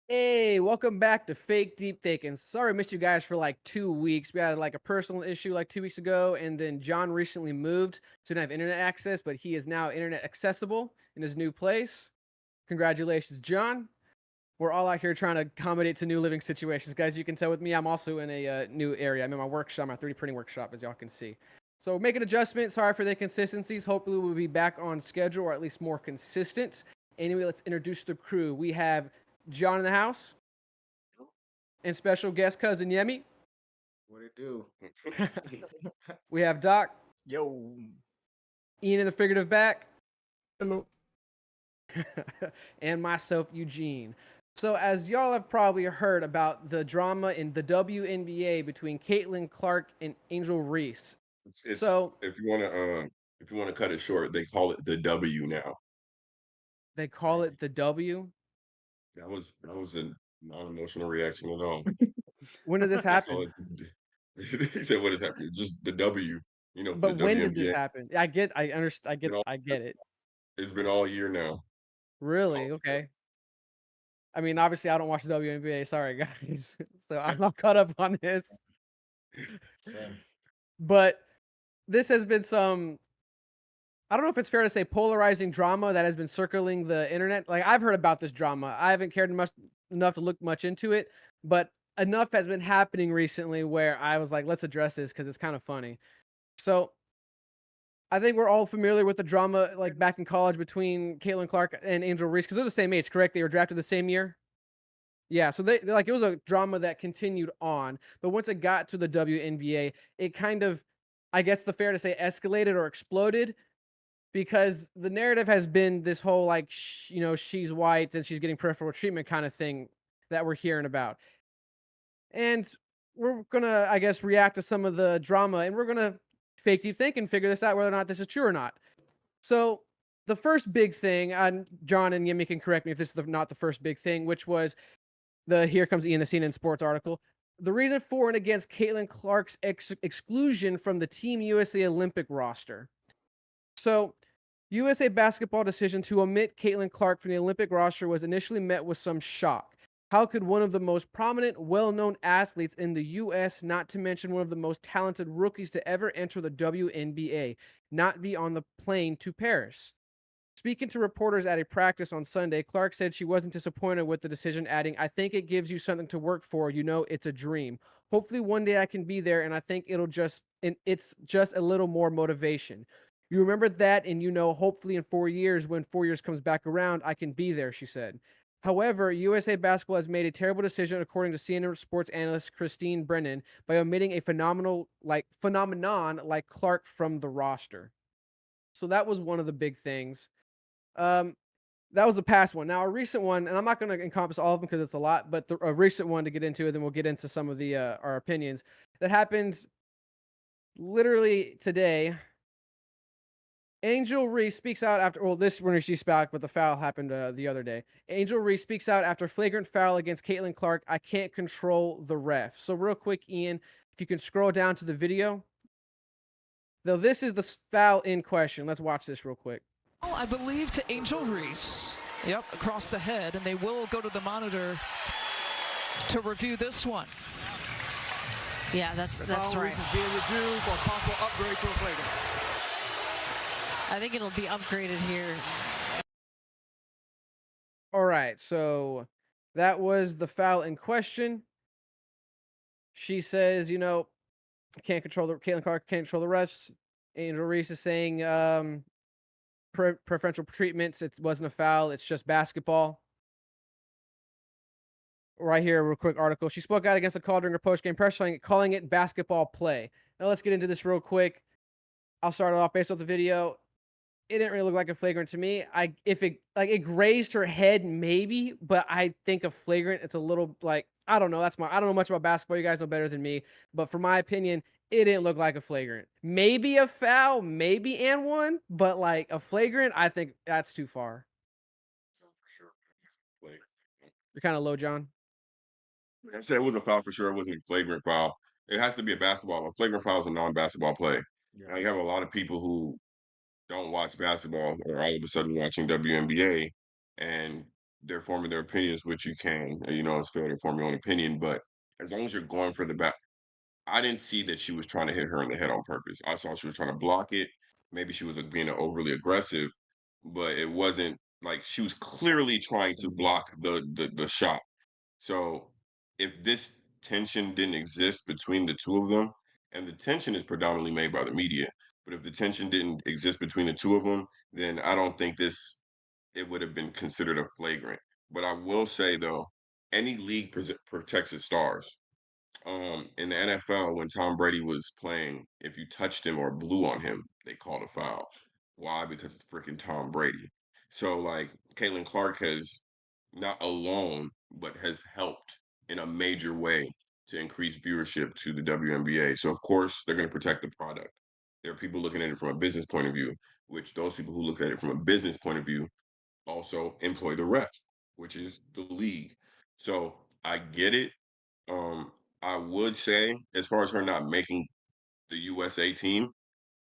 Hey, welcome back to Fake Deep Thinking. Sorry, I missed you guys for like 2 weeks. We had like a personal issue like 2 weeks ago, and then John recently moved, so didn't have internet access, but he is now internet accessible in his new place. Congratulations, John. We're all out here trying to accommodate to new living situations, guys. You can tell with me, I'm also in a new area. I'm in my workshop, my 3D printing workshop, as y'all can see. So making adjustments. Sorry for the inconsistencies. Hopefully, we'll be back on schedule or at least more consistent. Anyway, let's introduce the crew. We have John in the house and special guest cousin Yemi. What it do? We have Doc, Yo. Ian in the figurative back, Hello. and myself, Eugene. So, as y'all have probably heard about the drama in the WNBA between Caitlin Clark and Angel Reese. It's So, if you wanna cut it short, they call it the W now. they call it the W. That was a non-emotional reaction at all. When did this They call happen? it he said, "What is happening?" Just the W, for the But when did this WNBA. happen? I understand. Been all I get it. it's been all year now. Really? All year. Okay. I mean, obviously, I don't watch the WNBA. Sorry, guys. So I'm not caught up on this. Same. But this has been some, I don't know if it's fair to say, polarizing drama that has been circling the internet. Like, I've heard about this drama. I haven't cared much enough to look much into it, but enough has been happening recently where I was like, let's address this because it's kind of funny. So I think we're all familiar with the drama like back in college between Caitlin Clark and Angel Reese because they're the same age, correct? They were drafted the same year. Yeah, so they like it was a drama that continued on, but once it got to the WNBA, it kind of, I guess the fair to say, escalated or exploded because the narrative has been this whole like she's white and she's getting preferential treatment kind of thing that we're hearing about. And we're gonna, I guess, react to some of the drama and we're gonna fake deep think and figure this out whether or not this is true or not. So the first big thing, and John and Yemi can correct me if this is not the first big thing, which was the Here Comes Ian the Scene in Sports article. The reason for and against Caitlin Clark's exclusion from the Team USA Olympic roster. So USA basketball decision to omit Caitlin Clark from the Olympic roster was initially met with some shock. How could one of the most prominent, well known athletes in the US, not to mention one of the most talented rookies to ever enter the WNBA, not be on the plane to Paris? Speaking to reporters at a practice on Sunday, Clark said she wasn't disappointed with the decision, adding, I think it gives you something to work for. You know, it's a dream. Hopefully one day I can be there and I think it's just a little more motivation. You remember that and hopefully in 4 years, when 4 years comes back around, I can be there, she said. However, USA Basketball has made a terrible decision, according to CNN sports analyst Christine Brennan, by omitting a phenomenon like Clark from the roster. So that was one of the big things. Um, that was the past one. Now a recent one, and I'm not going to encompass all of them because it's a lot, but a recent one to get into, and then we'll get into some of the our opinions that happened literally today. Angel Reese speaks out after. Well, this when she back, but the foul happened the other day. Angel Reese speaks out after flagrant foul against Caitlin Clark. I can't control the ref. So real quick, Ian, if you can scroll down to the video. Though this is the foul in question. Let's watch this real quick. I believe to Angel Reese. Yep, across the head, and they will go to the monitor to review this one. Yeah, that's right. Is being reviewed for possible upgrade to a flagrant. I think it'll be upgraded here. All right, so that was the foul in question. She says, can't control the Caitlin Clark can't control the refs. Angel Reese is saying preferential treatments. It wasn't a foul. It's just basketball. Right here, real quick article. She spoke out against the call during her post-game press, calling it basketball play. Now let's get into this real quick. I'll start it off based off the video. It didn't really look like a flagrant to me. If it grazed her head, maybe, but I think a flagrant, it's a little like, I don't know. I don't know much about basketball. You guys know better than me, but for my opinion, it didn't look like a flagrant. Maybe a foul, maybe and one, but like a flagrant, I think that's too far. So for sure. Like, You're kind of low, John. I said it was a foul for sure. It wasn't a flagrant foul. It has to be a basketball. A flagrant foul is a non-basketball play. Yeah. Now you have a lot of people who don't watch basketball or all of a sudden watching WNBA, and they're forming their opinions, which you can, it's fair to form your own opinion. But as long as you're going for the back, I didn't see that she was trying to hit her in the head on purpose. I saw she was trying to block it. Maybe she was being overly aggressive, but it wasn't like she was clearly trying to block the shot. So if this tension didn't exist between the two of them, and the tension is predominantly made by the media, but if the tension didn't exist between the two of them, then I don't think it would have been considered a flagrant. But I will say though, any league protects its stars. In the NFL, when Tom Brady was playing, if you touched him or blew on him, they called a foul. Why? Because it's freaking Tom Brady. So like Caitlin Clark has not alone, but has helped in a major way to increase viewership to the WNBA. So of course they're going to protect the product. There are people looking at it from a business point of view, which those people who look at it from a business point of view also employ the ref, which is the league. So I get it. Um, I would say, as far as her not making the USA team,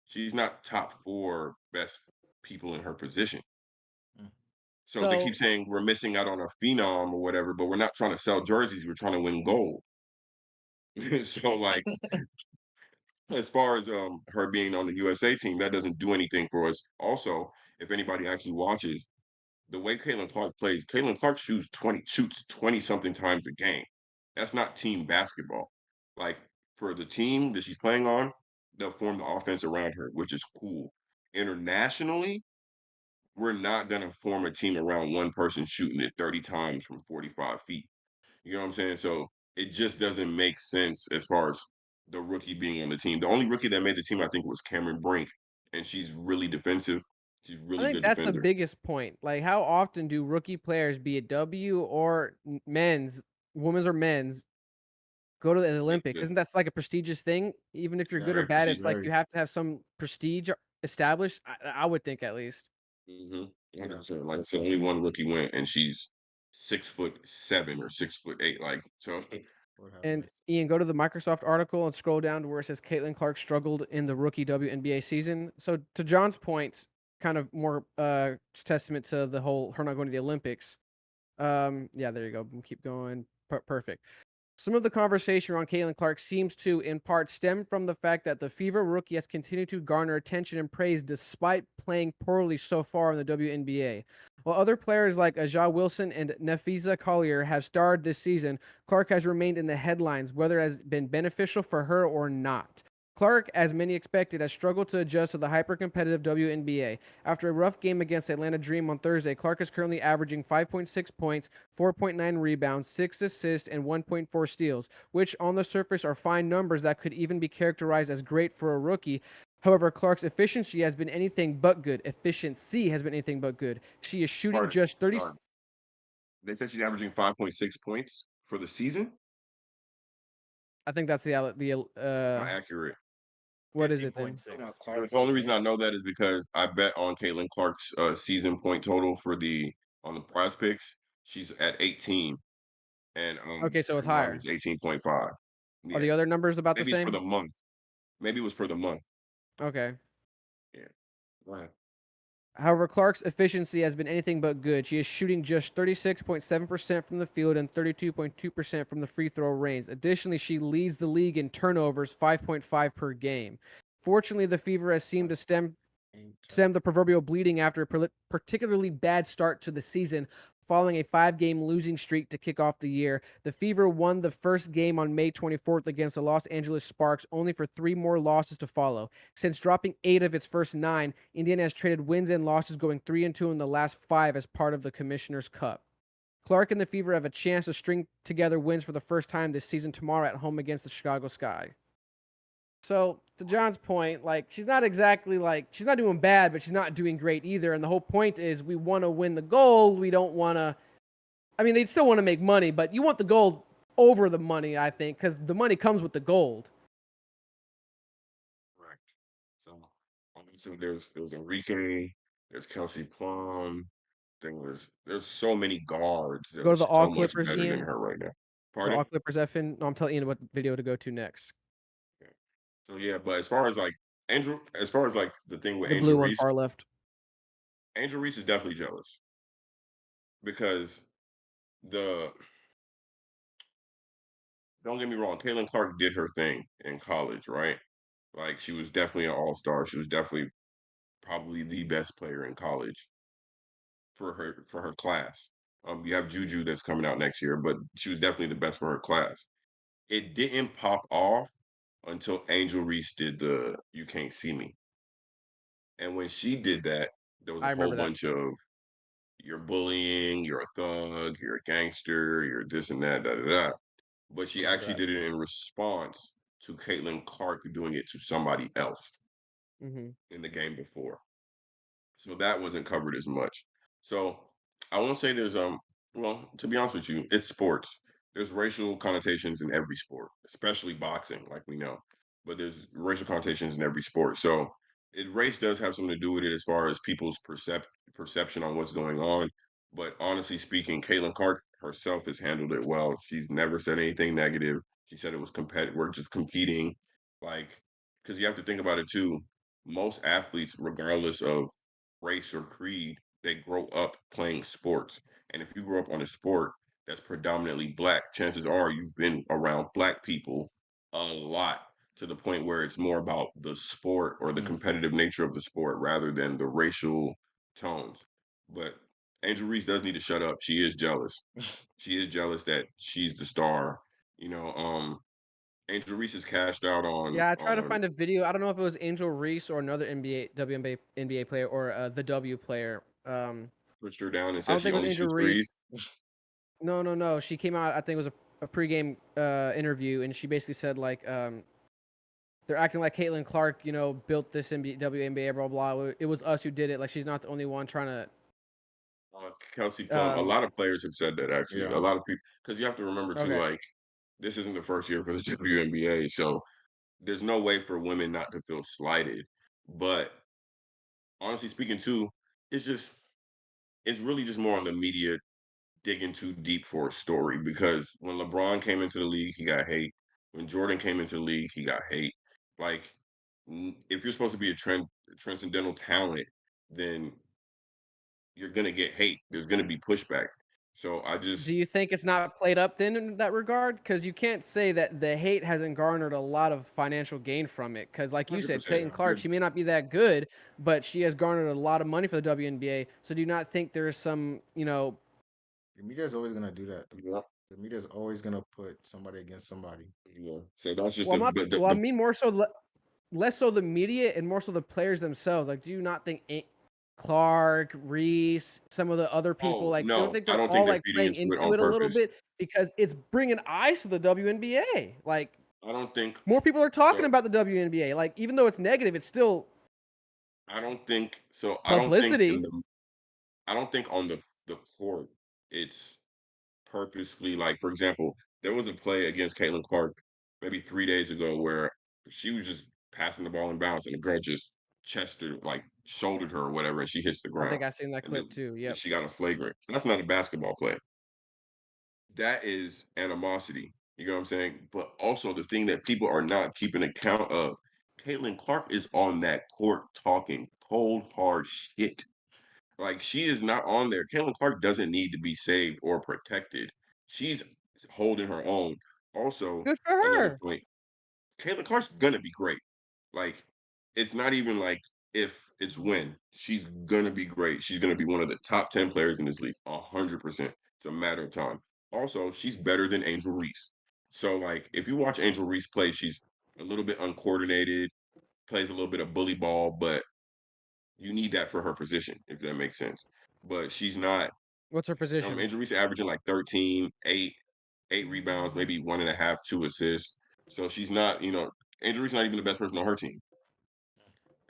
she's not top four best people in her position. Mm. So they keep So saying we're missing out on a phenom or whatever, but we're not trying to sell jerseys. We're trying to win gold. So like, as far as her being on the USA team, that doesn't do anything for us. Also, if anybody actually watches the way Caitlin Clark plays, Caitlin Clark shoots 20 something times a game. That's not team basketball. Like for the team that she's playing on, they'll form the offense around her, which is cool. Internationally, we're not gonna form a team around one person shooting it 30 times from 45 feet. You know what I'm saying? So it just doesn't make sense as far as the rookie being on the team. The only rookie that made the team, I think, was Cameron Brink, and she's really defensive. She's I really think good that's the defender. biggest point. Like, how often do rookie players, be it W or men's, women's or men's, go to the Yeah, Olympics? Isn't that like a prestigious thing? Even if it's you're good or very bad, it's prestigious. like Very. you have to have some prestige established. I would think at least. Mhm. Yeah. 100%. Like I said, only one rookie went, and she's 6'7" or 6'8". Like so, Lord have And mercy. Ian, go to the Microsoft article and scroll down to where it says Caitlin Clark struggled in the rookie WNBA season. So to John's points, kind of more testament to the whole her not going to the Olympics. Yeah, there you go. Keep going. Perfect. Some of the conversation around Caitlin Clark seems to, in part, stem from the fact that the Fever rookie has continued to garner attention and praise despite playing poorly so far in the WNBA. While other players like Aja Wilson and Nafisa Collier have starred this season, Clark has remained in the headlines, whether it has been beneficial for her or not. Clark, as many expected, has struggled to adjust to the hyper-competitive WNBA. After a rough game against Atlanta Dream on Thursday, Clark is currently averaging 5.6 points, 4.9 rebounds, 6 assists, and 1.4 steals, which on the surface are fine numbers that could even be characterized as great for a rookie. However, Clark's efficiency has been anything but good. Efficiency has been anything but good. She is shooting pardon, just 30. sorry. They said she's averaging 5.6 points for the season. I think that's That's not accurate. what is it then? 15.6. The only reason I know that is because I bet on Caitlin Clark's season point total on the prize picks. She's at 18, and Okay, so it's right now higher. it's 18.5. Are Yeah, the other numbers about the maybe it's for same? the month. Maybe it was for the month. Okay. Yeah. Go ahead. However, Clark's efficiency has been anything but good. She is shooting just 36.7% from the field and 32.2% from the free throw range. Additionally, she leads the league in turnovers, 5.5 per game. Fortunately, the Fever has seemed to stem the proverbial bleeding after a particularly bad start to the season. Following a 5-game losing streak to kick off the year, the Fever won the first game on May 24th against the Los Angeles Sparks, only for 3 more losses to follow. Since dropping 8 of its first 9, Indiana has traded wins and losses, going 3-2 in the last 5 as part of the Commissioner's Cup. Clark and the Fever have a chance to string together wins for the first time this season tomorrow at home against the Chicago Sky. So, to John's point, like, she's not exactly like, she's not doing bad, but she's not doing great either. And the whole point is we want to win the gold. We don't want to, I mean, they'd still want to make money, but you want the gold over the money, I think, because the money comes with the gold. Correct. So there's Enrique, there's Kelsey Plum. There's so many guards that Go are to the All so much Clippers, better than Ian. her right now. The Pardon? All Clippers effing. No, I'm telling Ian what video to go to next. Yeah. So yeah, but as far as like the thing with The blue Angel one Reese, far left. Angel Reese is definitely jealous because the don't get me wrong, Caitlin Clark did her thing in college, right? Like she was definitely an all-star. She was definitely probably the best player in college for her class. You have Juju that's coming out next year, but she was definitely the best for her class. It didn't pop off until Angel Reese did the "You Can't See Me," and when she did that, there was a I whole remember that. bunch of "you're bullying, you're a thug, you're a gangster, you're this and that, da da da." But she What is actually that? did it in response to Caitlin Clark doing it to somebody else Mhm. in the game before. So that wasn't covered as much. So I won't say there's well, to be honest with you, it's sports. There's racial connotations in every sport, especially boxing, like we know. But there's racial connotations in every sport. So race does have something to do with it as far as people's perception on what's going on. But honestly speaking, Caitlin Clark herself has handled it well. She's never said anything negative. She said it was competitive. We're just competing, like, because you have to think about it too. Most athletes, regardless of race or creed, they grow up playing sports. And if you grow up on a sport that's predominantly black, chances are you've been around black people a lot to the point where it's more about the sport or the Mm. competitive nature of the sport rather than the racial tones. But Angel Reese does need to shut up. She is jealous. She is jealous that she's the star. You know, Angel Reese is cashed out Yeah, I tried to on find a video. I don't know if it was Angel Reese or another NBA player or the W player. pushed her down and I said don't she think it was only Angel shoots Reese. threes. No, no, no. She came out. I think it was a pregame interview, and she basically said like they're acting like Caitlin Clark, built this WNBA, blah blah. It was us who did it. Like she's not the only one trying Kelsey to. Plum. A lot of players have said that actually. A Yeah. lot of people, because you have to remember too, Okay. like this isn't the first year for the WNBA, so there's no way for women not to feel slighted. But honestly speaking, too, it's just it's really just more on the media digging too deep for a story. Because when LeBron came into the league, he got hate. When Jordan came into the league, he got hate. Like if you're supposed to be a transcendental talent, then you're gonna get hate. There's gonna be pushback. So I Do just you think it's not played up then in that regard? Because you can't say that the hate hasn't garnered a lot of financial gain from it. Because, like you said, 100%. Clayton Clark, she may not be that good, but she has garnered a lot of money for the WNBA. So, do you not think there's some, The media is always gonna do that. Yeah, The media is always gonna put somebody against somebody. yeah. So that's just well, I'm not, well, I the mean more so, less so the media and more so the players themselves. Like, do you not think Clark, Reese, some of the other people, oh like, don't no, think I they're don't think all they're like feeding playing into it into on it a little purpose. bit because it's bringing eyes to the WNBA? Like, I don't think more people are talking so. about the WNBA. Like, even though it's negative, it's still I don't think so. publicity. I don't think on the court it's purposefully like. For example, there was a play against Caitlin Clark maybe 3 days ago where she was just passing the ball in bounds and the girl just chested like shouldered her or whatever and she hits the I ground think I seen that and clip too. Yep. she got a flagrant. That's not a basketball play. That is animosity. You know what I'm saying? But also the thing that people are not keeping account of, Caitlin Clark is on that court talking cold hard shit. Like she is not on there. Caitlin Clark doesn't need to be saved or protected. She's holding her own. Also, Good for another her. point, Caitlin Clark's gonna be great. Like, it's not even like if, it's when. She's gonna be great. She's gonna be one of the top 10 players in this league, 100%. It's a matter of time. Also, she's better than Angel Reese. So, like, if you watch Angel Reese play, she's a little bit uncoordinated, plays a little bit of bully ball, but you need that for her position, if that makes sense. But she's not. What's her position? Angel Reese averaging like 13, 8 rebounds, maybe 1.5, 2 assists. So she's not, Angel Reese not even the best person on her team.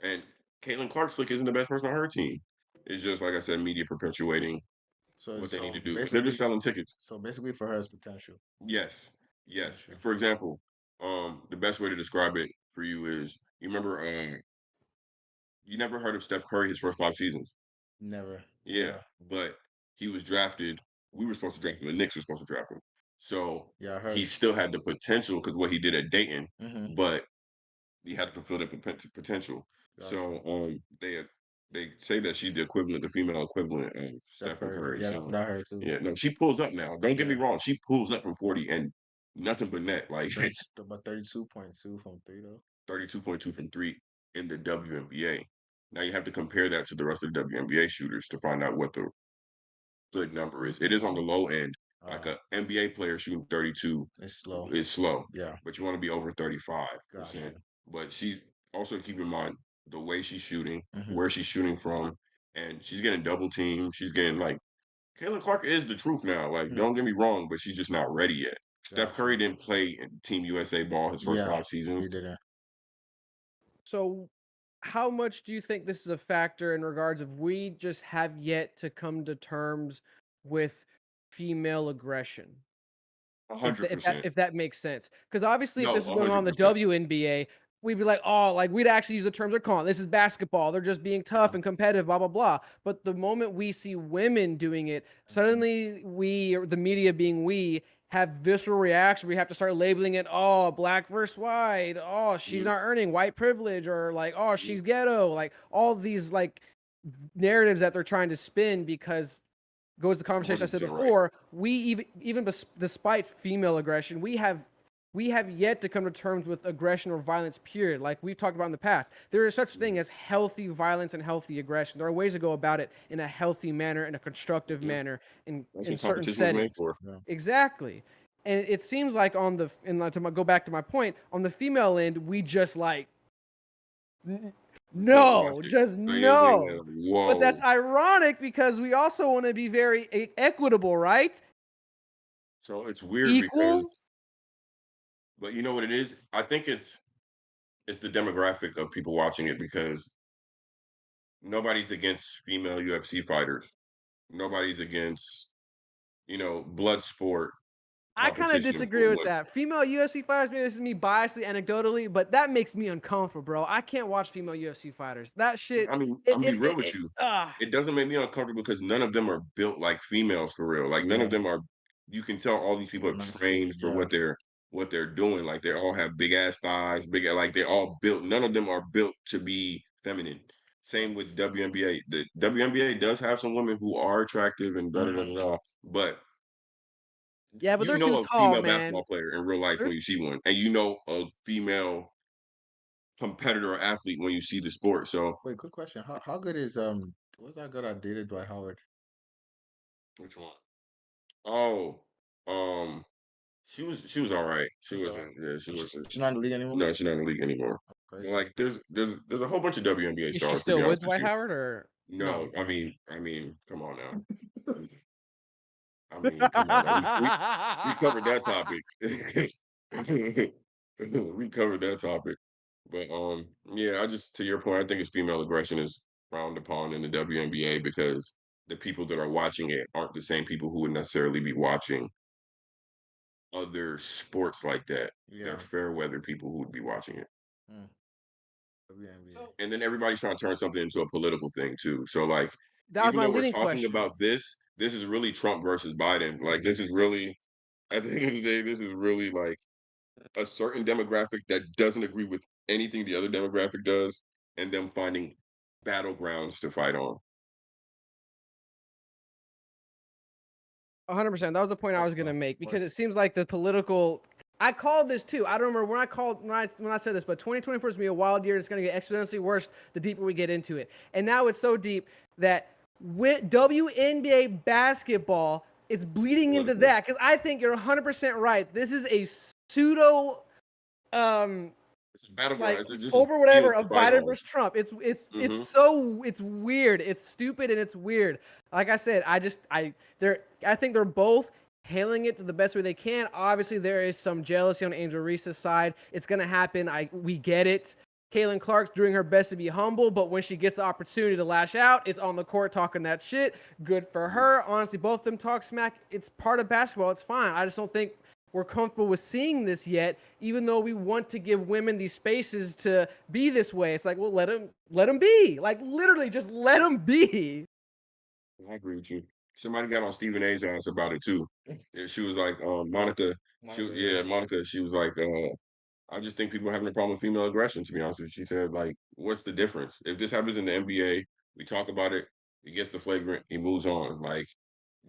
And Caitlin Clark Slick isn't the best person on her team. It's just like I said, media perpetuating So what they need to so do. They're just basically, selling tickets. so basically for her, it's potential. Yes, yes. Potential. For example, the best way to describe it for you is you remember you never heard of Steph Curry his first 5 seasons. Never. Yeah, Yeah. but he was drafted. We were supposed to draft him. The Knicks were supposed to draft him. So Yeah, I he heard. still had the potential because what he did at Dayton, Mm-hmm. but he had to fulfill that potential. Gotcha. So they they say that she's the equivalent, the female equivalent of Steph Stephen Curry. Curry. Yeah, that's So what I heard too. yeah, no, she pulls up now. Don't get me Yeah. wrong, she pulls up from 40 and nothing but net, like 32.2 from three though. 32.2 from three in the WNBA. Now you have to compare that to the rest of the WNBA shooters to find out what the good number is. It is on the low end. Like a NBA player shooting 32 It's slow. is slow, Yeah, but you want to be over 35%. gotcha. But she's also, keep in mind the way she's shooting, Hmm. where she's shooting from, and she's getting double teamed. She's getting like Caitlin Clark is the truth now. Like, Hmm. don't get me wrong, but she's just not ready yet. Steph Curry Gotcha. didn't play in Team USA ball his first Yeah, 5 seasons. he didn't. So, how much do you think this is a factor in regards of we just have yet to come to terms with female aggression? A If hundred the, if that percent. if that makes sense, because obviously if No, this was a going on hundred in the percent. WNBA, we'd be like, oh, like we'd actually use the terms they're calling. This is basketball. They're just being Yeah. tough and competitive, blah blah blah. But the moment we see women doing it, suddenly we, or the media being we, have visceral reaction. We have to start labeling it, oh, black versus white. Oh, she's Mm, not earning white privilege, or like, oh, mm, she's ghetto. Like all these like narratives that they're trying to spin because goes to the conversation I said 100% right. before. We despite female aggression, we have yet to come to terms with aggression or violence. Period. Like we've talked about in the past, there is such thing Mm, as healthy violence and healthy aggression. There are ways to go about it in a healthy manner, in a constructive yeah, manner, that's in what certain competition was made settings. for. Yeah. Exactly. And it seems like on the and like, go back to my point, on the female end, we just like We can't watch no, it. just So yeah, yeah, yeah. no. But that's Whoa. ironic because we also want to be very equitable, right? So it's weird because, Equal. but you know what it is? I think it's the demographic of people watching it because nobody's against female UFC fighters. Nobody's against, blood sport I kind of competition for disagree with women. that. Female UFC fighters, maybe this is me biasly, anecdotally, but that makes me uncomfortable, bro. I can't watch female UFC fighters. That shit, I mean, it, I'm gonna it, be real it, with it you. ah. It doesn't make me uncomfortable because none of them are built like females for real. Like none of Yeah. them are. You can tell all these people have Not skinny. trained for Yeah. what they're doing. Like they all have big ass thighs, big like they all built. None of them are built to be feminine. Same with Facts. WNBA. The WNBA does have some women who are attractive and da da da Hmm. da. Da, but Yeah, but you they're too know a tall, female man. basketball player in real life They're when you see one, and you know a female competitor or athlete when you see the sport. So Wait, quick question. How good is what's that girl I dated Dwight Howard? which one? Oh, um, she was all right. She She's alright. wasn't. Yeah, she wasn't. She's not in the league anymore? No, she's not in the league anymore. But Crazy. like, there's a whole bunch of WNBA is she stars. To be still with honest with Dwight you, Howard or no. no? I mean, come on now. Come on now. We covered that topic. We covered that topic. But yeah, I just to your point, I think it's female aggression is frowned upon in the WNBA because the people that are watching it aren't the same people who would necessarily be watching other sports like that. They're Yeah. fair weather people who would be watching it. Mm. WNBA. And then everybody's trying to turn something into a political thing too. So like, That was even my though we're leading talking question. about this is really Trump versus Biden. Like this is really at the end of the day, this is really like a certain demographic that doesn't agree with anything the other demographic does, and them finding battlegrounds to fight on. 100%. That was the point I was First gonna off, make because it what's seems like the political. I called this too. I don't remember when I called when I said this, but 2024 is gonna be a wild year. It's gonna get exponentially worse the deeper we get into it. And now it's so deep that with WNBA basketball, it's bleeding into Political. that. Because I think you're 100% right. This is a pseudo um It's a battleground. like It's just a over field whatever to of fight Biden on. versus Trump. It's Hmm. so it's weird. It's stupid and it's weird. Like I said, I think they're both handling it to the best way they can. Obviously, there is some jealousy on Angel Reese's side. It's gonna happen. We get it. Caitlin Clark's doing her best to be humble, but when she gets the opportunity to lash out, it's on the court talking that shit. Good for her. Honestly, both of them talk smack. It's part of basketball. It's fine. I just don't think we're comfortable with seeing this yet, even though we want to give women these spaces to be this way. It's like, well, let them be. Like literally, just let them be. I agree with you. Somebody got on Stephen A's ass about it too. Yeah, she was like, Monica. Monica? Yeah. Yeah, Monica. She was like, I just think people are having a problem with female aggression. To be honest with you, she said, like, what's the difference if this happens in the NBA? We talk about it. He gets the flagrant. He moves on. Like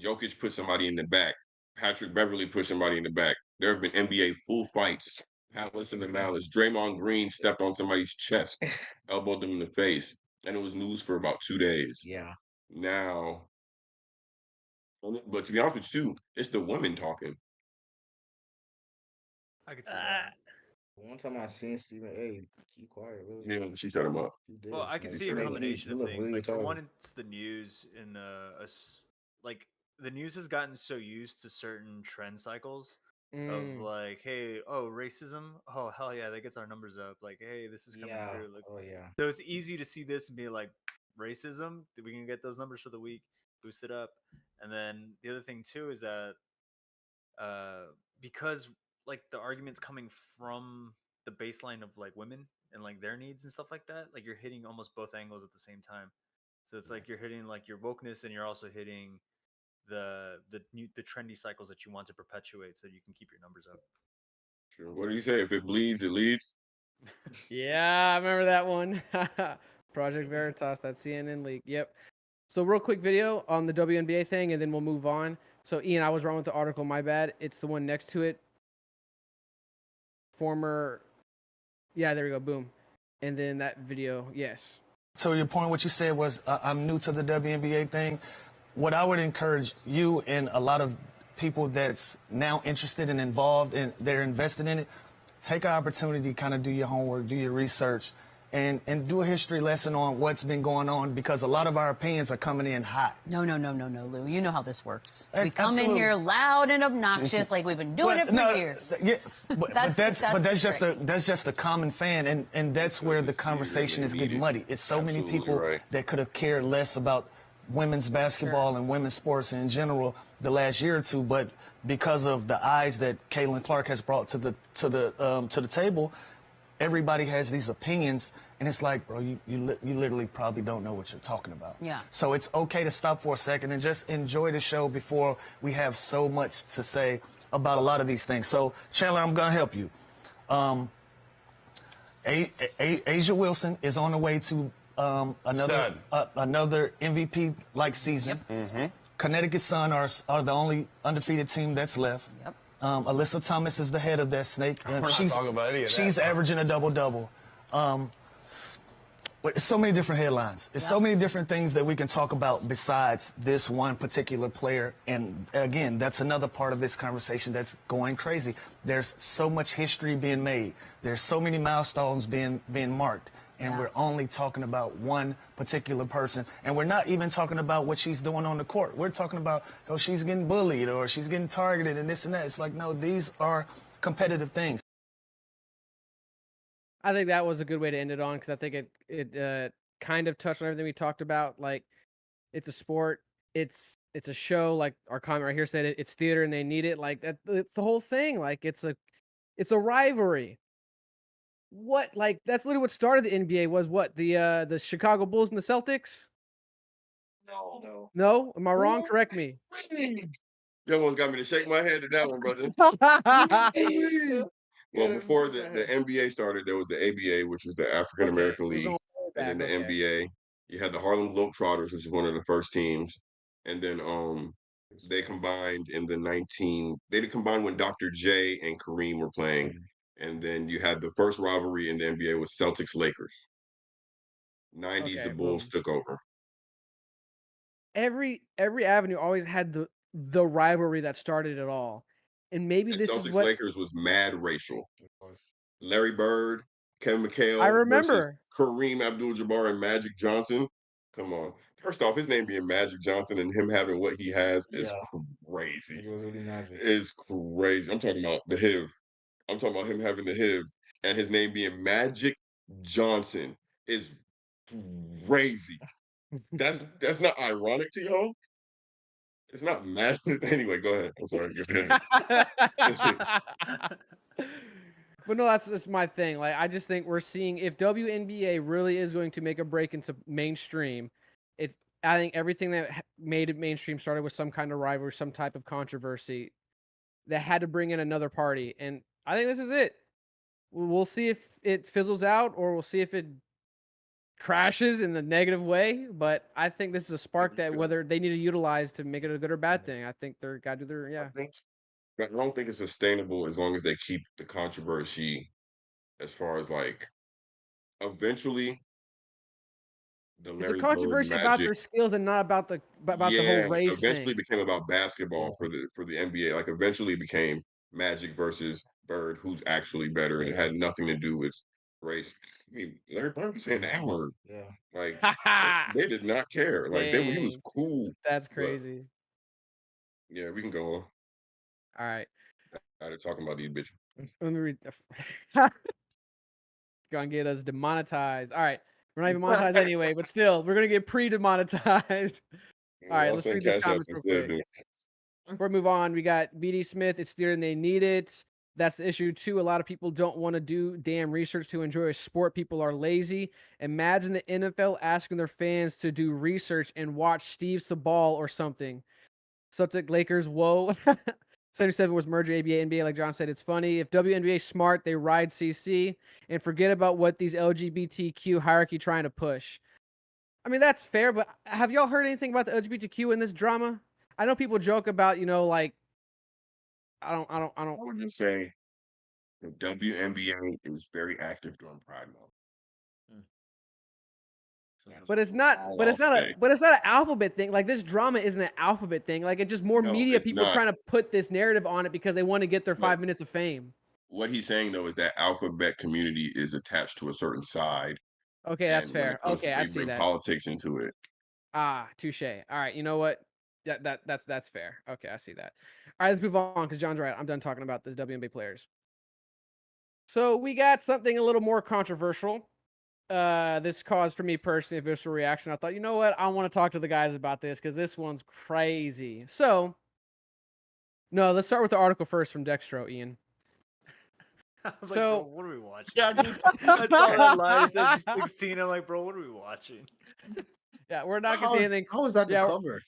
Jokic put somebody in the back. Patrick Beverly put somebody in the back. There have been NBA full fights. Palace and the Malice. Draymond Green stepped on somebody's chest, elbowed them in the face, and it was news for about 2 days. Yeah. Now, but to be honest with you, it's the women talking. I could see that. One time I seen Stephen A. Keep quiet, really. Yeah, she shut him up. He did. Well, I could Like, see a he- combination he of looked things. really Like for retarded. one, it's the news in like the news has gotten so used to certain trend cycles of like, hey, oh, racism, oh hell yeah, that gets our numbers up. Like, hey, this is coming Yeah. through. Like, Oh yeah. so it's easy to see this and be like, racism. We can get those numbers for the week, boost it up, and then the other thing too is that because like the argument's coming from the baseline of like women and like their needs and stuff like that, like you're hitting almost both angles at the same time. So it's like you're hitting like your wokeness and you're also hitting the trendy cycles that you want to perpetuate so you can keep your numbers up. Sure. What do you say? If it bleeds, it leads. Yeah, I remember that one. Project Veritas, that CNN leak. Yep. So real quick video on the WNBA thing, and then we'll move on. So Ian, I was wrong with the article. My bad. It's the one next to it. Former. Yeah, there we go. Boom. And then that video. Yes. So your point, what you said was, I'm new to the WNBA thing. What I would encourage you and a lot of people that's now interested and involved and they're invested in it, take an opportunity, kind of do your homework, do your research, and do a history lesson on what's been going on, because a lot of our opinions are coming in hot. No, Lou. You know how this works. We come Absolutely. in here loud and obnoxious like we've been doing it for years. Yeah, but that's just trick. that's just the common fan, and that's where the conversation is getting muddy. It's so many people that could have cared less about women's basketball and women's sports in general the last year or two, but because of the eyes that Caitlin Clark has brought to the table, everybody has these opinions, and it's like, bro, you literally probably don't know what you're talking about. Yeah. So it's okay to stop for a second and just enjoy the show before we have so much to say about a lot of these things. So, Chandler, I'm gonna help you. Asia Wilson is on the way to another MVP-like season. Yep. Connecticut Sun are the only undefeated team that's left. Yep. Alyssa Thomas is the head of that snake. We're not talking about any of that. She's averaging a double-double. It's so many different headlines. It's so many different things that we can talk about besides this one particular player. And again, that's another part of this conversation that's going crazy. There's so much history being made. There's so many milestones being marked. And we're only talking about one particular person. And we're not even talking about what she's doing on the court. We're talking about, oh, she's getting bullied or she's getting targeted and this and that. It's like, no, these are competitive things. I think that was a good way to end it on, because I think it kind of touched on everything we talked about. Like, it's a sport, it's a show. Like our comment right here said, it's theater and they need it. Like that, it's the whole thing. Like it's a rivalry. What, like, that's literally what started the NBA. Was what, the Chicago Bulls and the Celtics? No, am I wrong? Correct me. You almost got me to shake my head at that one, brother. Well, before the NBA started, there was the ABA, which was the African American League, and then the NBA. You had the Harlem Globetrotters, which is one of the first teams, and then they combined they combined when Dr. J and Kareem were playing, and then you had the first rivalry in the NBA was Celtics Lakers. 90s, the Bulls took over. Every avenue always had the rivalry that started it all. And maybe this Celtics is what Lakers was mad racial. Larry Bird, Kevin McHale I versus remember. Kareem Abdul-Jabbar and Magic Johnson. Come on. First off, his name being Magic Johnson and him having what he has is crazy. It was really magic. It's crazy. I'm talking about the HIV. I'm talking about him having the HIV and his name being Magic Johnson is crazy. That's not ironic to y'all. It's not mad. Anyway, go ahead. I'm sorry. Go ahead. But no, that's just my thing. Like, I just think we're seeing, if WNBA really is going to make a break into mainstream, I think everything that made it mainstream started with some kind of rivalry, some type of controversy that had to bring in another party. And I think this is it. We'll see if it fizzles out, or we'll see if it crashes in the negative way, but I think this is a spark do that too. whether they need to utilize to make it a good or bad thing. I think they're got to do their I think, but I don't think it's sustainable as long as they keep the controversy as far as like eventually the It's a Larry Bird controversy about Magic. their skills and not about the whole Yeah, race eventually thing. became about basketball Yeah. for the NBA. Like eventually it became Magic versus Bird, who's actually better, and it had nothing to do with race. I mean, Larry Bird was saying the N word. Yeah. Like they did not care. Like he was Dang, cool, that's but crazy. yeah, we can go on. All right, Out of talking about these bitches. let me read. Gonna get us demonetized. All right, we're not even monetized anyway, but still, we're gonna get pre-demonetized. All right, I'll let's send read this Cash App comments real instead. quick. Before we move on, we got BD Smith. It's clear and they need it. That's the issue too. A lot of people don't want to do damn research to enjoy a sport. People are lazy. Imagine the NFL asking their fans to do research and watch Steve Sabal or something. Celtic Lakers, whoa. 77 was merger ABA NBA. Like John said, it's funny. If WNBA smart, they ride CC and forget about what these LGBTQ hierarchy trying to push. I mean, that's fair, but have y'all heard anything about the LGBTQ in this drama? I know people joke about, like I don't. I would just say the WNBA is very active during Pride Month. Mm. That's But it's not. all But I'll it's not a. say. But it's not an alphabet thing. Like this drama isn't an alphabet thing. Like it's just more No, media it's people not. trying to put this narrative on it because they want to get their But 5 minutes of fame. what he's saying though is that alphabet community is attached to a certain side, Okay, that's and when it fair. comes to Okay, I they see bring that. politics into it. Ah, touche. All right, you know what? That's fair. Okay, I see that. All right, let's move on because John's right. I'm done talking about this WNBA players. So we got something a little more controversial. This caused for me personally a visceral reaction. I thought, you know what? I want to talk to the guys about this because this one's crazy. So, no, let's start with the article first from Dextro, Ian. I was like, bro, So, what are we watching? Yeah, I just I saw that line. It said just 16. I'm like, bro, what are we watching? yeah, we're not gonna say anything. How is that the Yeah, cover?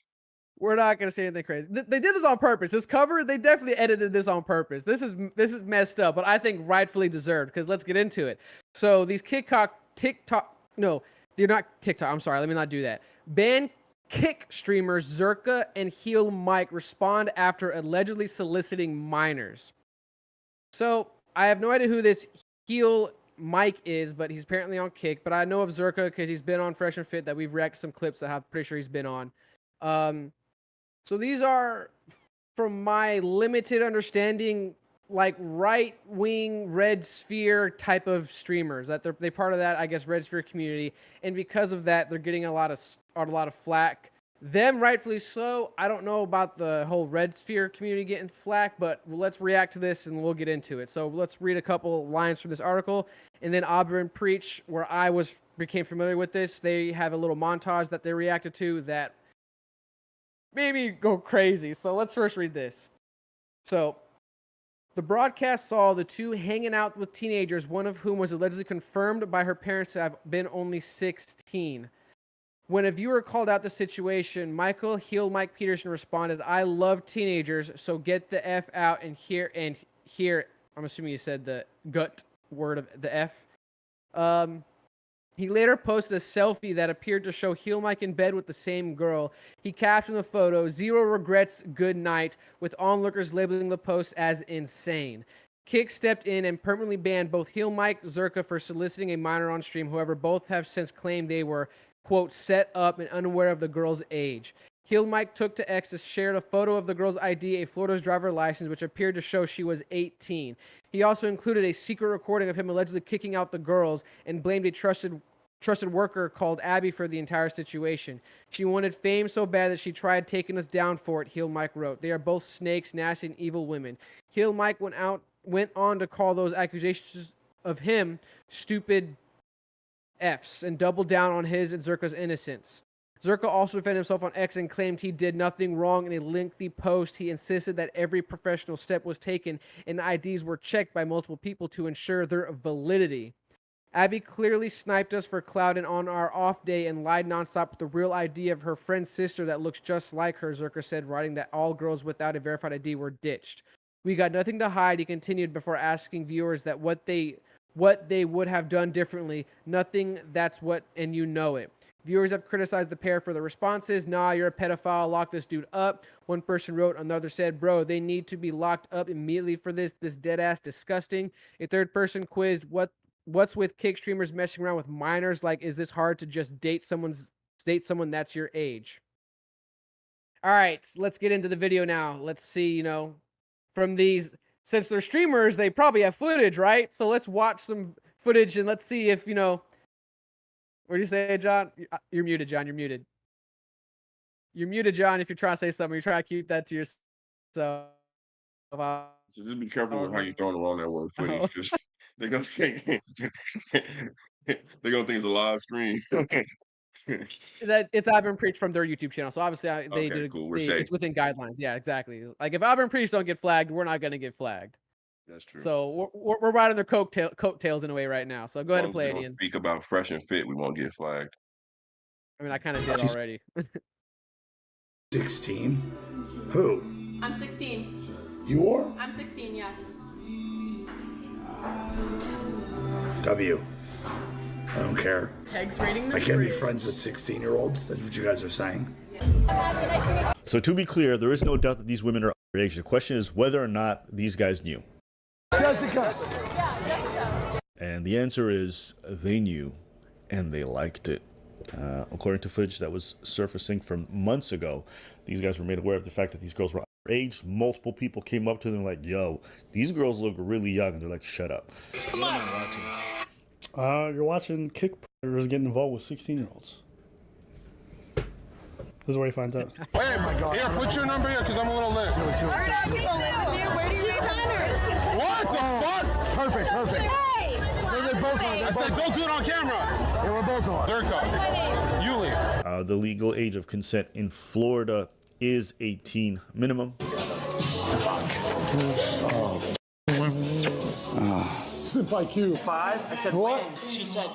we're not gonna say anything crazy. They did this on purpose. This cover, they definitely edited this on purpose. This is messed up, but I think rightfully deserved. Because let's get into it. So these TikTok, no, they're not TikTok. I'm sorry, let me not do that. Band kick streamers Zerka and Heel Mike respond after allegedly soliciting minors. So I have no idea who this Heel Mike is, but he's apparently on Kick. But I know of Zerka because he's been on Fresh and Fit that we've reacted to some clips that I'm pretty sure he's been on. So these are, from my limited understanding, like right-wing Red Sphere type of streamers. That they're part of that, I guess, Red Sphere community, and because of that, they're getting a lot of flack. Them rightfully so. I don't know about the whole Red Sphere community getting flack, but let's react to this and we'll get into it. So let's read a couple lines from this article, and then Auburn Preach, where I became familiar with this. They have a little montage that they reacted to that made me go crazy. So let's first read this. So the broadcast saw the two hanging out with teenagers, one of whom was allegedly confirmed by her parents to have been only 16. When a viewer called out the situation, Michael Heel Mike Peterson responded, "I love teenagers, so get the F out and here." I'm assuming you said the gut word of the F. He later posted a selfie that appeared to show Heel Mike in bed with the same girl. He captioned the photo, "Zero regrets, good night," with onlookers labeling the post as insane. Kick stepped in and permanently banned both Heel Mike and Zerka for soliciting a minor on stream. However, both have since claimed they were, quote, set up and unaware of the girl's age. Heel Mike took to X to share a photo of the girl's ID, a Florida's driver license, which appeared to show she was 18. He also included a secret recording of him allegedly kicking out the girls and blamed a trusted worker called Abby for the entire situation. "She wanted fame so bad that she tried taking us down for it," Heel Mike wrote. "They are both snakes, nasty, and evil women." Heel Mike went on to call those accusations of him stupid Fs and doubled down on his and Zerka's innocence. Zerka also defended himself on X and claimed he did nothing wrong. In a lengthy post, he insisted that every professional step was taken and IDs were checked by multiple people to ensure their validity. "Abby clearly sniped us for clout and on our off day and lied nonstop with the real ID of her friend's sister that looks just like her," Zerka said, writing that all girls without a verified ID were ditched. "We got nothing to hide," he continued before asking viewers that what they what they would have done differently. Nothing that's what, and you know it. Viewers have criticized the pair for the responses. Nah, you're a pedophile. Lock this dude up. One person wrote, another said, bro, they need to be locked up immediately for this. This dead ass disgusting. A third person quizzed, what's with kick streamers messing around with minors? Like, is this hard to just date someone that's your age? All right, let's get into the video now. Let's see, you know, from these, since they're streamers, they probably have footage, right? So let's watch some footage and let's see if, you know, what do you say, John? You're muted, John. You're muted. You're muted, John. If you're trying to say something, you're trying to keep that to yourself. So just be careful with how you're throwing around that word footage, because they're gonna think they're gonna think it's a live stream. That it's Auburn Preach from their YouTube channel, so obviously they Okay, did. cool. We're safe. It's within guidelines. Yeah, exactly. Like if Auburn Preach don't get flagged, we're not gonna get flagged. That's true. So we're riding their coattails in a way right now. So go ahead and play it, Ian. Speak about fresh and fit, we won't get flagged. I mean, I kind of did already. 16? Who? I'm 16. You are? I'm 16, yeah. W. I don't care. Peg's rating the I can't be friends with 16-year-olds. That's what you guys are saying. So to be clear, there is no doubt that these women are underage. The question is whether or not these guys knew. Jessica! Yeah, Jessica. And the answer is they knew and they liked it. According to footage that was surfacing from months ago, these guys were made aware of the fact that these girls were underage. Multiple people came up to them like, yo, these girls look really young. And they're like, shut up. Come on. You're watching kick predators getting involved with 16-year-olds. This is where he finds out. Hey, my God. Here, put your number here, because I'm a little lit. What the fuck? Perfect. They're both on. I said, go good on camera. They were both on. Durko. Yulia. The legal age of consent in Florida is 18 minimum. Simp IQ. 5? I said, what? When? She said,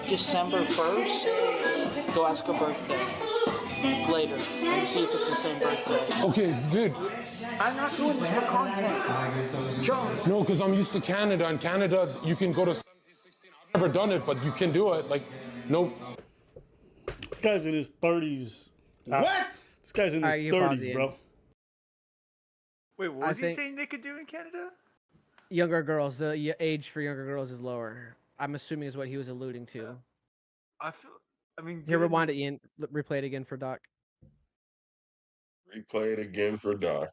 December 1st. Go ask her birthday. Later. And see if it's the same birthday. Okay, good. I'm not doing this for content. John. No, because I'm used to Canada. In Canada, you can go to 17, 16. I've never done it, but you can do it. Like, no. This guy's in his 30s. What? This guy's in his 30s, bro. Wait, what was he saying they could do in Canada? Younger girls, the age for younger girls is lower. I'm assuming is what he was alluding to. I mean, here, rewind it, Ian. Replay it again for Doc. Replay it again for Doc.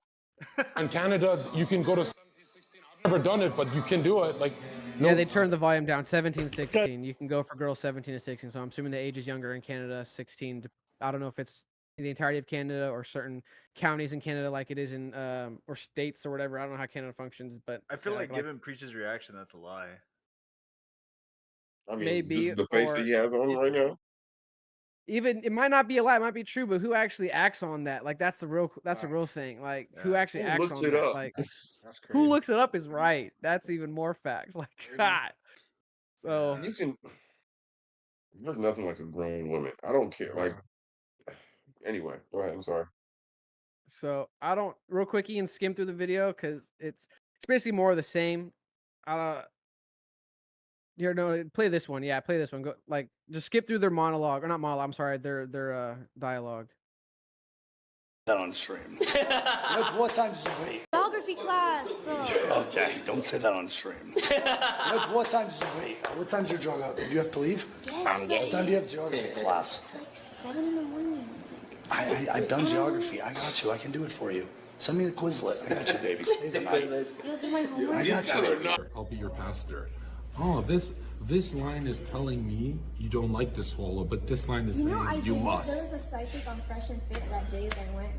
In Canada, you can go to 17, 16. I've never done it, but you can do it. Like, no. Yeah, they turned the volume down. 17, 16. You can go for girls 17 to 16. So I'm assuming the age is younger in Canada. 16. I don't know if it's the entirety of Canada or certain counties in Canada, like it is in or states or whatever. I don't know how Canada functions, but I feel like given Preach's reaction, that's a lie. I mean, maybe this is the face that he has on right now. Even it might not be a lie, it might be true, but who actually acts on that? Like that's the real thing. Like who actually acts on that? Like that's crazy. Who looks it up is right. That's even more facts. Like God. So you can. There's nothing like a grown woman. I don't care. Like anyway, go ahead. I'm sorry. So I don't real quick, Ian, skim through the video because it's basically more of the same. Play this one. Yeah, play this one. Go just skip through their monologue or not monologue. I'm sorry, their dialogue. That on stream. What time did you wait? Geography class. Okay, don't say that on stream. What time did you wait? What time's your drug up? Do you have to leave? Yes. What time do you have geography class? Like 7 in the morning. I've done geography. I got you. I can do it for you. Send me the Quizlet. I got you, baby. Stay the night. You'll do my homework. I got you. I'll be your pastor. Oh, this line is telling me you don't like to swallow, but this line is saying you must. There was a psychic on Fresh and Fit that day that I went.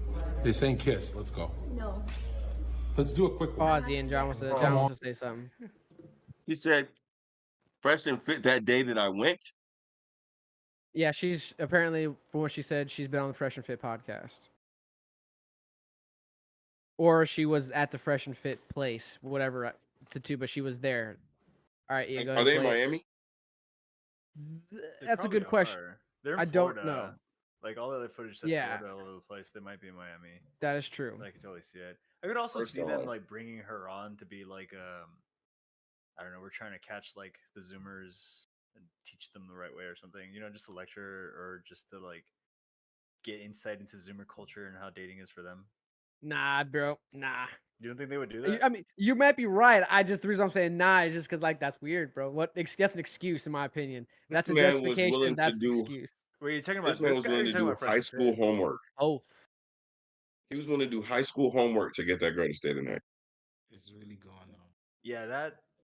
They're saying kiss. Let's go. No. Let's do a quick one. Pause, Ian. John wants to say something. He said, "Fresh and Fit that day that I went." Yeah, she's apparently, from what she said, she's been on the Fresh and Fit podcast. Or she was at the Fresh and Fit place, whatever, but she was there. All right, Ian, go ahead. Are they in Miami? That's a good question. They're in I Florida. don't know. Like all the other footage says Florida all over the place. They might be in Miami. That is true. I can totally see it. I could also see them like bringing her on to be like I don't know, we're trying to catch like the Zoomers and teach them the right way or something. You know, just a lecture or just to like get insight into Zoomer culture and how dating is for them. Nah, bro. Nah. You don't think they would do that? I mean, you might be right. The reason I'm saying nah is just because like that's weird, bro. That's an excuse in my opinion. That's a This man was justification. willing to That's an do. excuse. Were you talking This about man this was guy or are willing you to talking do about Fresh high and school Fit? homework. Both. He was willing to do high school homework to get that girl to stay the night. It's really going on. Yeah, that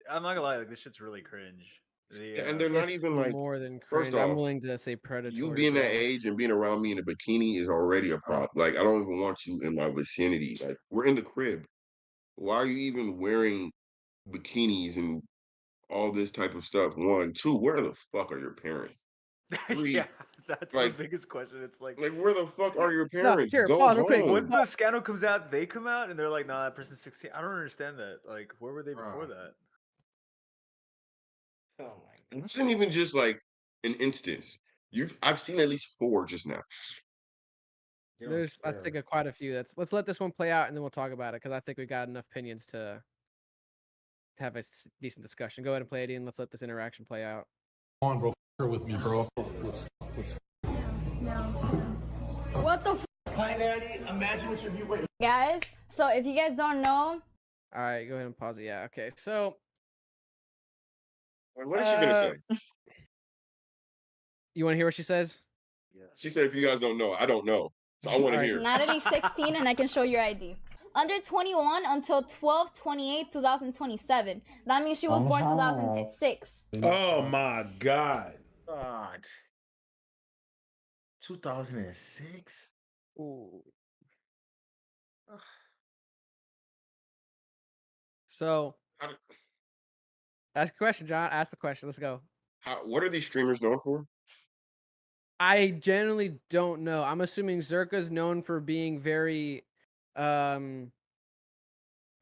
I'm not gonna lie, like this shit's really cringe. The And they're not It's even like. more than First cringe. I'm off, willing to say you predatory, being that bro. age and being around me in a bikini is already a problem. Like I don't even want you in my vicinity. Like we're in the crib. Why are you even wearing bikinis and all this type of stuff? One, two, where the fuck are your parents? yeah, Three, that's the like biggest question. It's like where the fuck are your No, parents? here, Go pause real quick. home. once the scandal comes out, they come out and they're like, "Nah, that person's 16." I don't understand that. Like, where were they before Bruh. that? Oh my. This isn't even just like an instance. I've seen at least 4 just now. They don't There's I think care. quite a few. Let's let this one play out and then we'll talk about it because I think we got enough opinions to have a decent discussion. Go ahead and play it in. Let's let this interaction play out. Come on, bro. F her with me, bro. Let's What the f? Hi, Daddy. Imagine what your view. Wait. Guys, so if you guys don't know, All right, go ahead and pause it. Yeah, okay. So What is she gonna say? You want to hear what she says? She said, if you guys don't know, I don't know. So I want to All right. hear. Natalie's 16 and I can show your ID. Under 21 until 12/28/2027. That means she was born 2006. Oh my God. God. 2006? Ooh. So ask a question, John. Ask the question. Let's go. What are these streamers known for? I generally don't know. I'm assuming Zerka's known for being very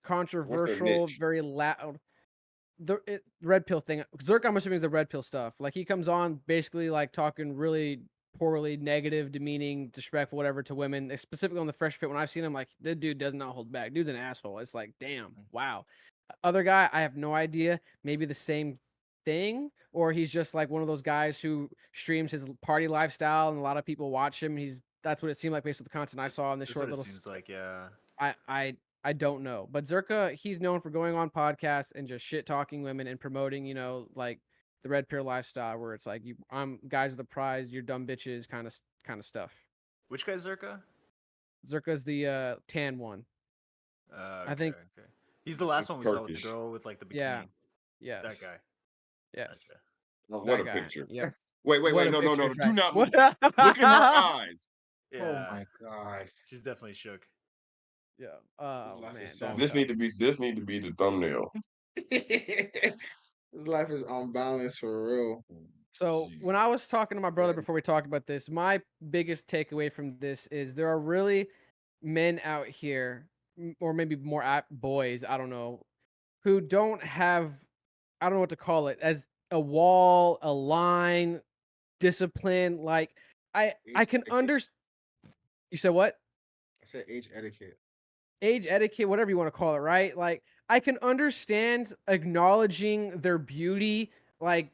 controversial, niche? very loud. Red pill thing. Zerka, I'm assuming, is the red pill stuff. Like he comes on basically like talking really poorly, negative, demeaning, disrespectful, whatever to women. Specifically on the Fresh Fit, when I've seen him, like the dude does not hold back. Dude's an asshole. It's like, damn, wow. Other guy, I have no idea. Maybe the same thing, or he's just like one of those guys who streams his party lifestyle, and a lot of people watch him. That's what it seemed like based on the content I saw in this That's short what it little. seems like, yeah. I don't know, but Zerka, he's known for going on podcasts and just shit talking women and promoting, like the red pill lifestyle, where it's like I'm guys are the prize, you're dumb bitches, kind of stuff. Which guy's Zerka? Zerka's the tan one. I think. Okay. He's the last one we saw with the Turkish. girl with like the bikini. Yeah. Yes. That guy. Yes. Gotcha. Oh, what That a guy. picture. Yep. Wait, What a no. picture, Do right. not move. Look in her eyes. Yeah. Oh my God. She's definitely shook. Yeah. Oh life man. is so That's This tough. need to be the thumbnail. His life is unbalanced for real. So when I was talking to my brother before we talked about this, my biggest takeaway from this is there are really men out here, or maybe more boys, I don't know, who don't have, I don't know what to call it, as a wall, a line, discipline. Like I can understand. You said what? I said age etiquette. Age etiquette, whatever you want to call it, right? Like I can understand acknowledging their beauty, like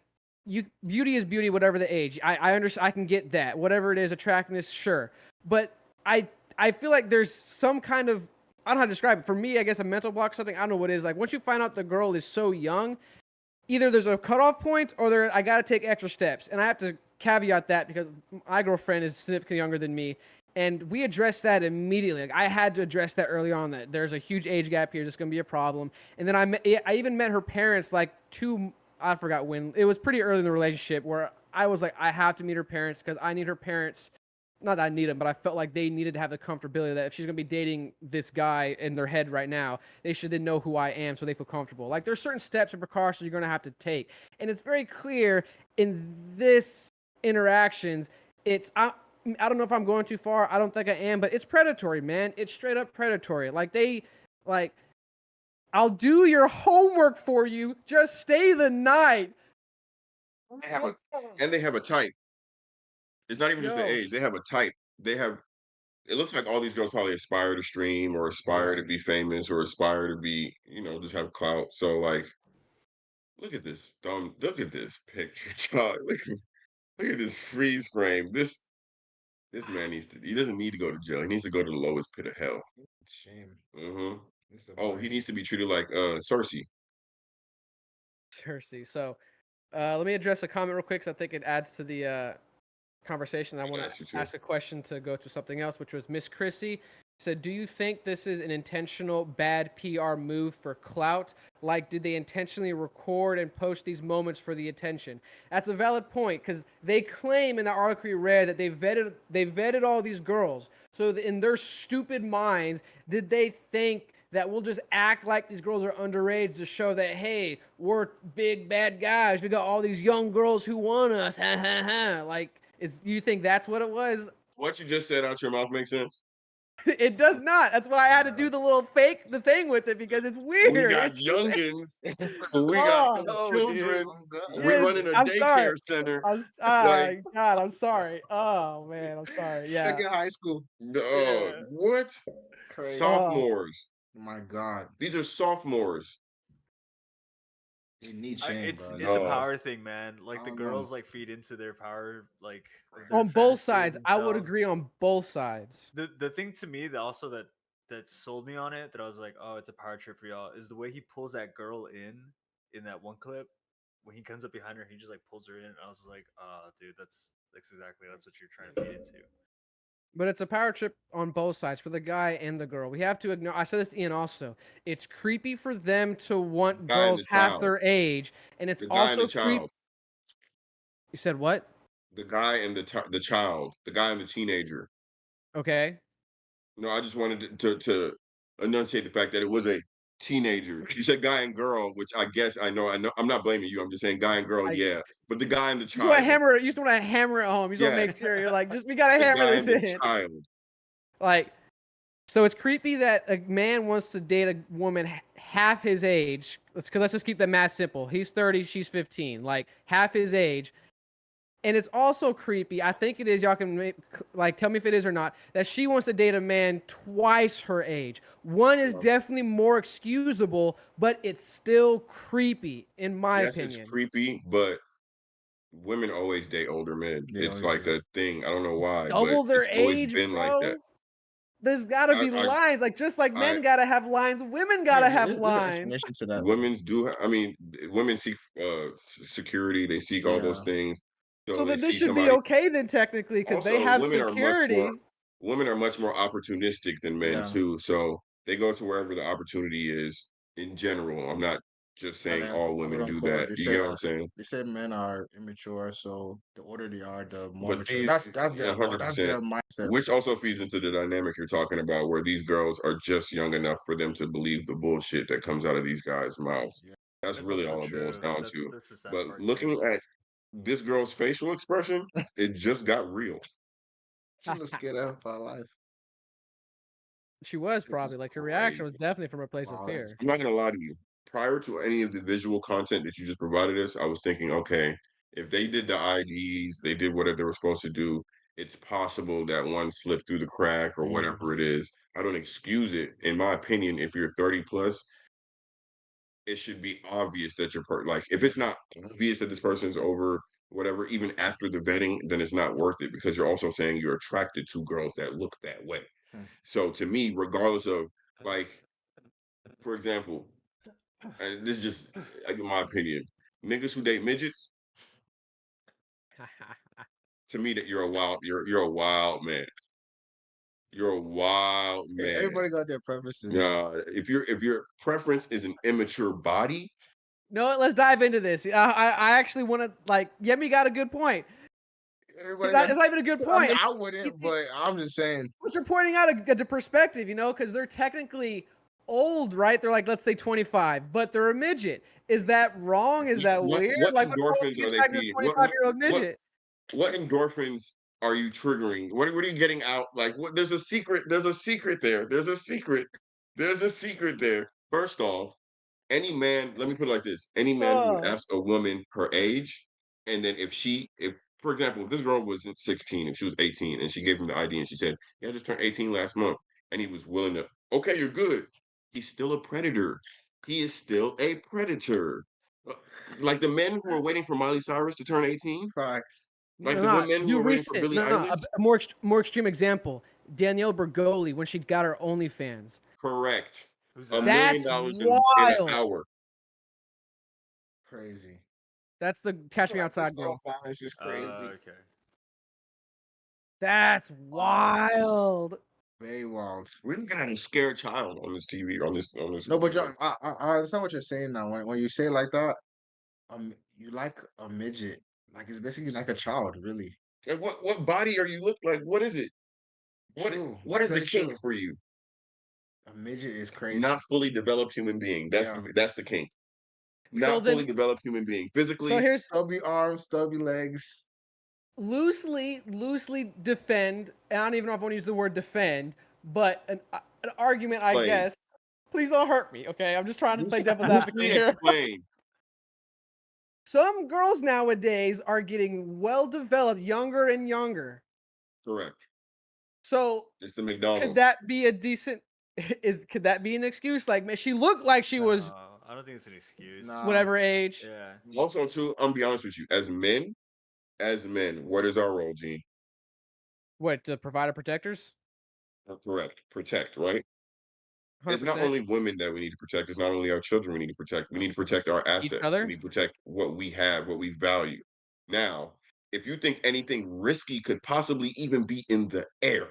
beauty is beauty, whatever the age. I understand. I can get that. Whatever it is, attractiveness, sure. But I feel like there's some kind of, I don't know how to describe it. For me, I guess a mental block, something. I don't know what it is. Like once you find out the girl is so young, either there's a cutoff point or I got to take extra steps. And I have to caveat that because my girlfriend is significantly younger than me. And we addressed that immediately. Like I had to address that early on, that there's a huge age gap here. That's going to be a problem. And then I even met her parents like I forgot when. It was pretty early in the relationship where I was like, I have to meet her parents because I need her parents. Not that I need them, but I felt like they needed to have the comfortability that if she's going to be dating this guy in their head right now, they should then know who I am so they feel comfortable. Like there's certain steps and precautions you're going to have to take. And it's very clear in this interactions, I don't know if I'm going too far. I don't think I am, but it's predatory, man. It's straight up predatory. I'll do your homework for you. Just stay the night. They have a type. It's not even just the age. They have a type. It looks like all these girls probably aspire to stream or aspire to be famous or aspire to be, just have clout. So like Look at this thumb. Look at this picture, dog. Look at this freeze frame. This man needs to. He doesn't need to go to jail. He needs to go to the lowest pit of hell. Shame. Mm-hmm. It's a Oh, he mind. needs to be treated like Cersei. Cersei. So let me address a comment real quick, 'cause I think it adds to the conversation. I want got you to too. ask a question to go to something else, which was Miss Chrissy said, "Do you think this is an intentional bad PR move for clout? Like, did they intentionally record and post these moments for the attention?" That's a valid point, because they claim in the article you read that they vetted all these girls. So in their stupid minds, did they think that we'll just act like these girls are underage to show that, hey, we're big bad guys, we got all these young girls who want us, ha ha ha? Like, you think that's what it was? What you just said out your mouth makes sense. It does not. That's why I had to do the thing with it, because it's We weird. got It's youngins. We got oh, No, dude. children. We yes, running a I'm sorry. daycare center. Ah, Like, God, I'm sorry. Oh man, I'm sorry. Yeah. Second high school. Yeah. what? Crazy. Oh, Sophomores. My God. These are sophomores. They need change, It's bro. it's a No. power thing, man. Like I the don't know. girls like feed into their power, like of their on both fantasy of sides, I would themselves. agree on both sides. The thing to me that also that sold me on it, that I was like, oh, it's a power trip for y'all, is the way he pulls that girl in that one clip. When he comes up behind her, he just like pulls her in. I was like, dude, that's what you're trying to feed into. But it's a power trip on both sides for the guy and the girl. We have to ignore. I said this to Ian also. It's creepy for them to want Guy and girls the half child. their age, and it's The guy and the also creep. child. You said what? The guy and the child. The guy and the teenager. Okay. No, I just wanted to enunciate the fact that it was a teenager. You said guy and girl, which I guess I know. I'm not blaming you. I'm just saying guy and girl, I yeah. But the guy and the you just want to child. hammer it. You just want to hammer it home. You just want to Yeah. make sure you're like, just we gotta The hammer guy this and the in. child. Like, so it's creepy that a man wants to date a woman half his age. Let's just keep the math simple. He's 30, she's 15, like half his age. And it's also creepy. I think it is. Y'all can like tell me if it is or not. That she wants to date a man twice her age. One is definitely more excusable, but it's still creepy in my Yes, it's opinion. creepy, but women always date older men. They It's always like do. a thing. I don't know why, but Double their it's always age, been like that. bro. There's gotta I be I lines. Like just like I men gotta have lines, women Yeah, gotta have there's an lines. explanation to that. women's do. I mean, women seek security. They seek all those Yeah. things. So So they then this see should be somebody. okay then technically, because they Also, have security. women are much more opportunistic than men Yeah. too. So they go to wherever the opportunity is in general. I'm not just And saying then all quote women do unquote, that. You get what I'm saying? they said men are immature, so the older they are, the more But mature. these, That's their that's 100%, their mindset. which also feeds into the dynamic you're talking about, where these girls are just young enough for them to believe the bullshit that comes out of these guys' mouths. Yeah. That's That's really also all it boils true. down to. That's the sad But part too. looking at this girl's facial expression, it just got real. She was scared out of her life. She was This is probably like her reaction was crazy. definitely from a place of Wow. fear. I'm not gonna lie to you. Prior to any of the visual content that you just provided us, I was thinking, okay, if they did the IDs, they did whatever they were supposed to do. It's possible that one slipped through the crack or whatever it is. I don't excuse it. In my opinion, if you're 30 plus, it should be obvious that like if it's not obvious that this person's over whatever, even after the vetting, then it's not worth it because you're also saying you're attracted to girls that look that way. Hmm. So to me, regardless of like, for example, and this is just in my opinion, niggas who date midgets, to me that you're a wild man. You're a wild man. Everybody got their preferences. If your preference is an immature body, No, let's dive into this. I actually want to like Yemi got a good point. Everybody That got. is not even a good I mean, point. I wouldn't, but I'm just saying. But you're pointing out a perspective, because they're technically old, right? They're like, let's say 25, but they're a midget. Is that wrong? Is that weird? what Like, what's wrong with endorphins being are they attracted to feeding? a 25-year-old midget? What endorphins are you triggering? What are you getting out? Like, what? There's a secret. There's a secret there. There's a secret. There's a secret there. First off, any man, let me put it like this: any man who would Oh, ask a woman her age, and then if for example, if this girl was 16 and she was 18 and she gave him the ID and she said, "Yeah, I just turned 18 last month," and he was willing to, okay, you're good. He's still a predator. He is still a predator. Like the men who are waiting for Miley Cyrus to turn 18? Facts. Like the men who do are waiting for recent. Billie No, Eilish? a more extreme example. Danielle Bergoli when she got her OnlyFans. Correct. Who's $1 that? million That's in an wild. hour. Crazy. That's the Catch Me Like, this Outside girl. balance is crazy. Okay. That's wild. Very wild. We're looking at a scared child on this TV, on this. No, but John, I understand what you're saying now. When you say it like that, you like a midget. Like it's basically like a child, really. And what body are you looking like? What is it? What is the kink for you? A midget is crazy. Not fully developed human being. That's the kink. Not fully developed human being. Physically. So here's stubby arms, stubby legs. Loosely defend. And I don't even know if I want to use the word defend, but an argument, I guess. Please don't hurt me, okay? I'm just trying to play devil's advocate here. Explain. Some girls nowadays are getting well developed, younger and younger. Correct. So it's the McDonald's. Could that be a decent? Could that be an excuse? Like, man, she looked like she was. I don't think it's an excuse. Whatever age. Yeah. Also, too, I'm gonna be honest with you. As men, what is our role, Gene? What, to provide protectors? Correct. Protect, right? 100%. It's not only women that we need to protect. It's not only our children we need to protect. We need to protect our assets. We need to protect what we have, what we value. Now, if you think anything risky could possibly even be in the air,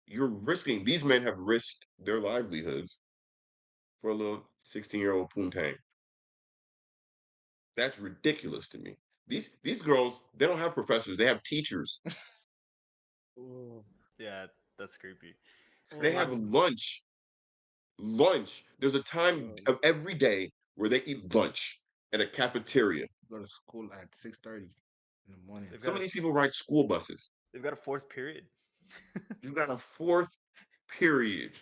you're risking. These men have risked their livelihoods for a little 16-year-old poontang. That's ridiculous to me. These girls, they don't have professors. They have teachers. Yeah, that's creepy. They have lunch. There's a time of every day where they eat lunch at a cafeteria. Go to school at 6:30 in the morning. Some of these people ride school buses. They've got a fourth period. You got a fourth period.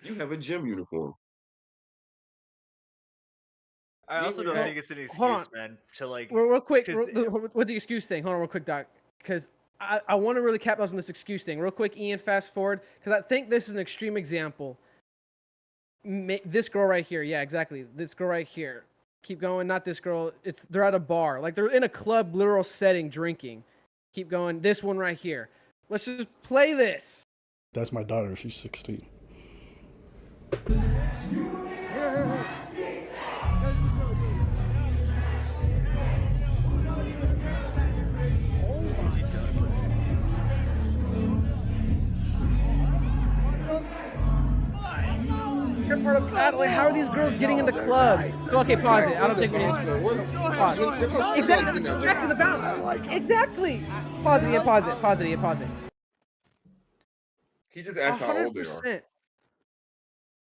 You have a gym uniform. I also don't think it's an Hold on. excuse, man, to like. Real quick, with the excuse thing. Hold on, real quick, Doc, because I want to really capitalize on this excuse thing. Real quick, Ian, fast forward, because I think this is an extreme example. This girl right here, yeah, exactly. This girl right here. Keep going, not this girl. They're at a bar, like they're in a club, literal setting, drinking. Keep going. This one right here. Let's just play this. That's my daughter. She's 16. Like, how are these girls getting into clubs? Okay, pause it. I don't think we need to pause. Exactly the balance. Exactly. Pause it, Ian, pause it. Pause it, Ian, pause it. He just asked how old they are.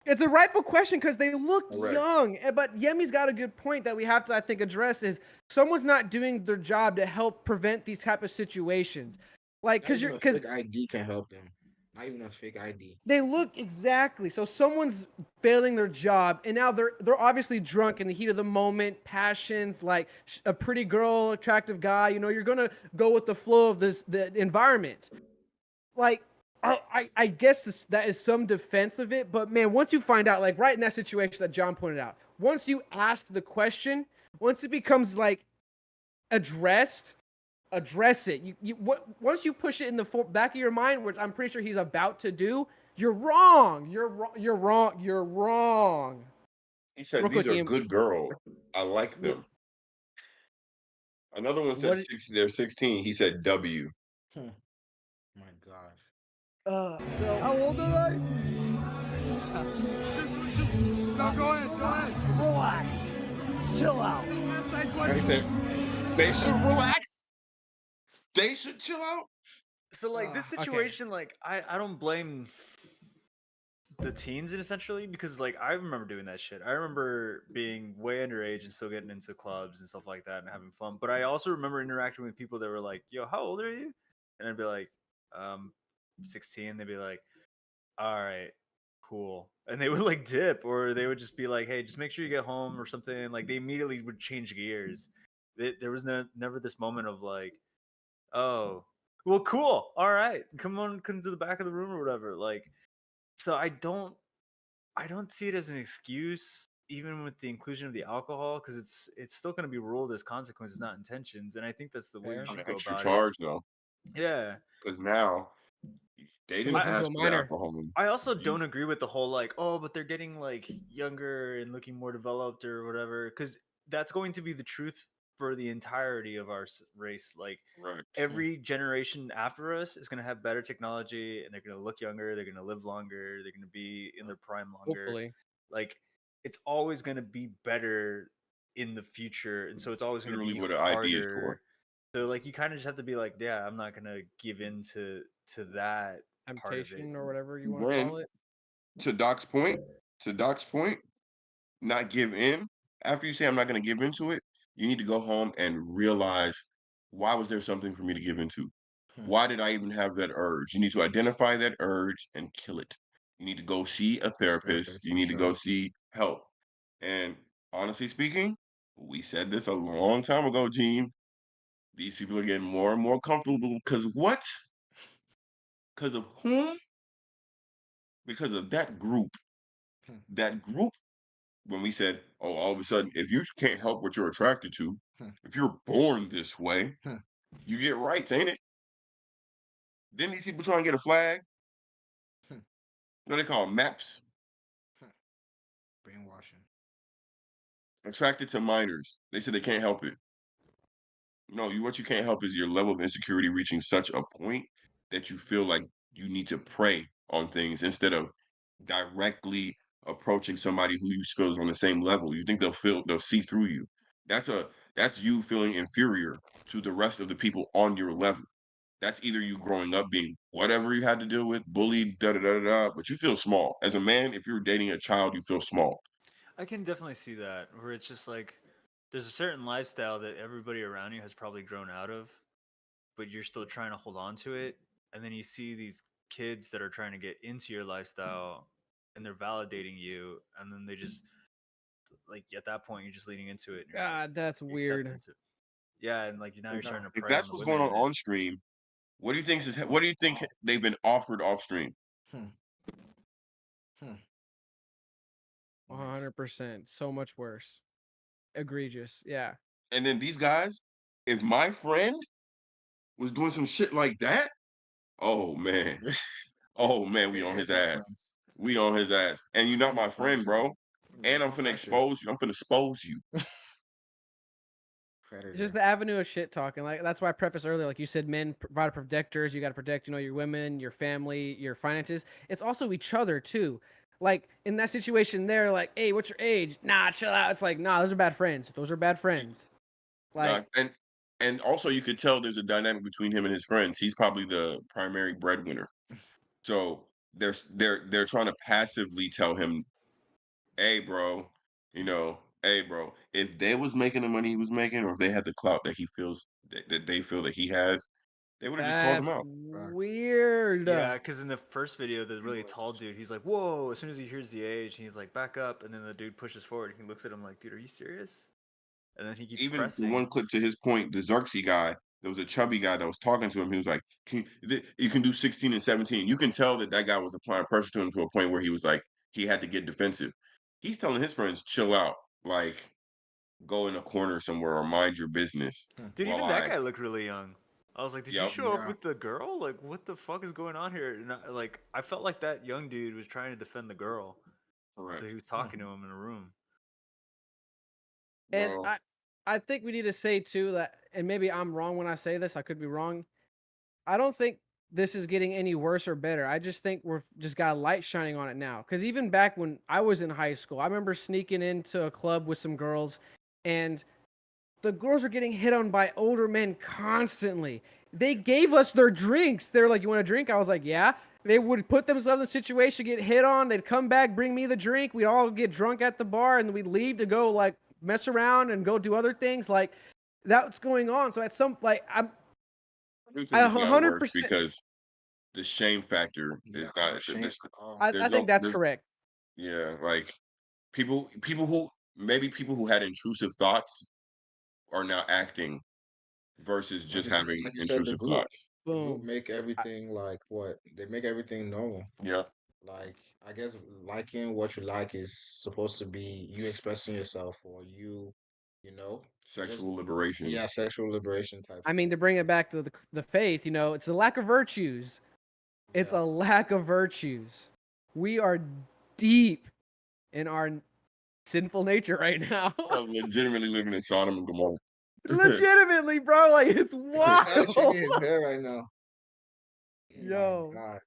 It's a rightful question because they look young. But Yemi's got a good point that we have to, I think, address is someone's not doing their job to help prevent these type of situations. Like, because ID can help them. Not even a fake ID. They look exactly. So someone's failing their job, and now they're obviously drunk in the heat of the moment, passions, like a pretty girl, attractive guy. You know, you're gonna go with the flow of the environment. Like, I guess that is some defense of it, but man, once you find out, like right in that situation that John pointed out, once you ask the question, once it becomes like address it. Once you push it in the back of your mind, which I'm pretty sure he's about to do, you're wrong. You're wrong. He said, these are good girls. I like them. Another one said they're 16. He said W. My God. So how old are they? No, go ahead. Relax. Chill out. He said, they should relax. They should chill out. So like this situation, like I don't blame the teens essentially because like I remember doing that shit. I remember being way underage and still getting into clubs and stuff like that and having fun. But I also remember interacting with people that were like, "Yo, how old are you?" And I'd be like, 16. They'd be like, "All right, cool." And they would like dip, or they would just be like, "Hey, just make sure you get home," or something. Like they immediately would change gears. There was never this moment of like, "Oh, well, cool. All right, come to the back of the room or whatever." Like, so I don't see it as an excuse. even with the inclusion of the alcohol, because it's still going to be ruled as consequences, not intentions, and I think that's the way you Fair. should An go extra about charge though, it. Yeah. because now they To didn't listen to ask a for the minor. alcohol. I also You don't agree with the whole like, oh, but they're getting like younger and looking more developed or whatever, because that's going to be the truth for the entirety of our race. Like right. every generation after us is going to have better technology, and they're going to look younger, they're going to live longer, they're going to be in their prime longer. Hopefully. Like it's always going to be better in the future, and so it's always going to Literally be what an ID is for. harder. So like you kind of just have to be like, yeah, I'm not going to give in to that part of it. Temptation or whatever you want to Then call it. to Doc's point, not give in. After you say I'm not going to give into it, you need to go home and realize, why was there something for me to give into? Why did I even have that urge? You need to identify that urge and kill it. You need to go see a therapist. You for need to go sure. see help. And honestly speaking, we said this a long time ago, Gene. These people are getting more and more comfortable because what? Because of whom? Because of that group. Hmm. That group, when we said, oh, all of a sudden, if you can't help what you're attracted to, Hmm. if you're born this way, Hmm. you get rights, ain't it? Didn't these people try and get a flag? Hmm. What do they call 'em? Maps? Brainwashing. Attracted to minors. They said they can't help it. No, what you can't help is your level of insecurity reaching such a point that you feel like you need to prey on things instead of directly approaching somebody who you feel is on the same level. You think they'll see through you. That's you feeling inferior to the rest of the people on your level. That's either you growing up being whatever you had to deal with, bullied, da da da da, but you feel small. As a man, if you're dating a child, you feel small. I can definitely see that, where it's just like there's a certain lifestyle that everybody around you has probably grown out of, but you're still trying to hold on to it. And then you see these kids that are trying to get into your lifestyle and they're validating you. And then they just, like, at that point, you're just leaning into it. And you're like, God, that's you accept weird. into it. Yeah. And like now you're starting to If prey on that's the what's going women. on stream, what do you think they've been offered off stream? Hmm. Hmm. Nice. 100%. So much worse. Egregious. Yeah. And then these guys, if my friend was doing some shit like that, oh man, oh man, we on his ass. We on his ass. And you're not my friend, bro. And I'm finna expose you. I'm finna expose you. It's just the avenue of shit talking. Like that's why I prefaced earlier, like you said, men provide protectors. You got to protect, your women, your family, your finances. It's also each other too. Like in that situation, they're like, "Hey, what's your age?" Nah, chill out. It's like, nah, those are bad friends. Those are bad friends. Like, And also you could tell there's a dynamic between him and his friends. He's probably the primary breadwinner. So they're trying to passively tell him, hey bro, hey bro, if they was making the money he was making, or if they had the clout that he feels that they feel that he has, they would have just called him that's out. weird. Yeah, because in the first video, the really tall dude, he's like, "Whoa!" As soon as he hears the age, he's like, "Back up!" And then the dude pushes forward. And he looks at him like, "Dude, are you serious?" And then he keeps Even the pressing. one clip to his point, the Xerxes guy, there was a chubby guy that was talking to him. He was like, you can do 16 and 17. You can tell that guy was applying pressure to him to a point where he was like, he had to get defensive. He's telling his friends, chill out, like go in a corner somewhere or mind your business. Dude, While even that guy looked really young. I was like, "Did you Yep. show up with the girl? Like, what the fuck is going on here?" And I felt like that young dude was trying to defend the girl, Correct. so he was talking to him in a room. And Bro. I think we need to say too that, and maybe I'm wrong when I say this. I could be wrong. I don't think this is getting any worse or better. I just think we're just got a light shining on it now. Because even back when I was in high school, I remember sneaking into a club with some girls, and the girls were getting hit on by older men constantly. They gave us their drinks. They were like, "You want a drink?" I was like, "Yeah." They would put themselves in a situation, get hit on. They'd come back, bring me the drink. We'd all get drunk at the bar, and we'd leave to go like mess around and go do other things. Like that's going on. So at some like I do think I it's gotten worse 100%. because the shame factor is not. I think that's correct. Yeah, like people who had intrusive thoughts are now acting versus just having Like you said, the intrusive group. thoughts. The group Boom. make everything like what? They make everything normal. Yeah. Like, I guess liking what you like is supposed to be you expressing yourself or you know, just Sexual liberation. yeah, sexual liberation type I stuff. mean, to bring it back to the faith, it's a lack of virtues. It's a lack of virtues. We are deep in our sinful nature right now. I'm legitimately living in Sodom and Gomorrah. Legitimately, bro. Like, it's Gotta check wild. his hair right now. Yo. God.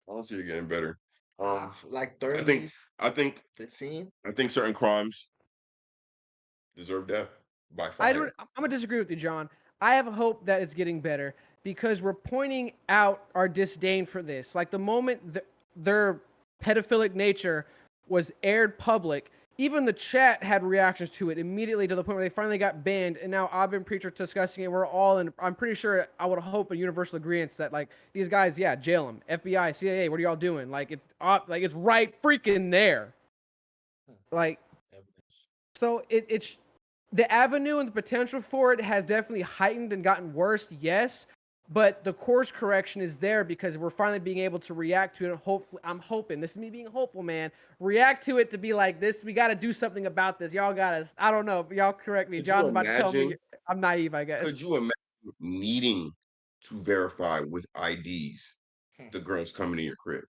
I don't see it getting better. Like I think 30s, I think 15. I think certain crimes deserve death by I'm fire. gonna disagree with you, John. I have hope that it's getting better because we're pointing out our disdain for this. Like the moment their pedophilic nature was aired public, even the chat had reactions to it immediately to the point where they finally got banned. And now I've been preacher discussing it. We're all in. I'm pretty sure I would hope a universal agreement that like these guys, yeah, jail them. FBI, CIA, what are y'all doing? Like it's right freaking there. Like so it's the avenue and the potential for it has definitely heightened and gotten worse, yes, but the course correction is there because we're finally being able to react to it. And hopefully, I'm hoping, this is me being hopeful, man, react to it to be like this. We got to do something about this. Y'all got to, I don't know, but y'all correct me. Could you John's about to tell me imagine? I'm naive, I Could guess. you imagine needing to verify with IDs the girls coming to your crib?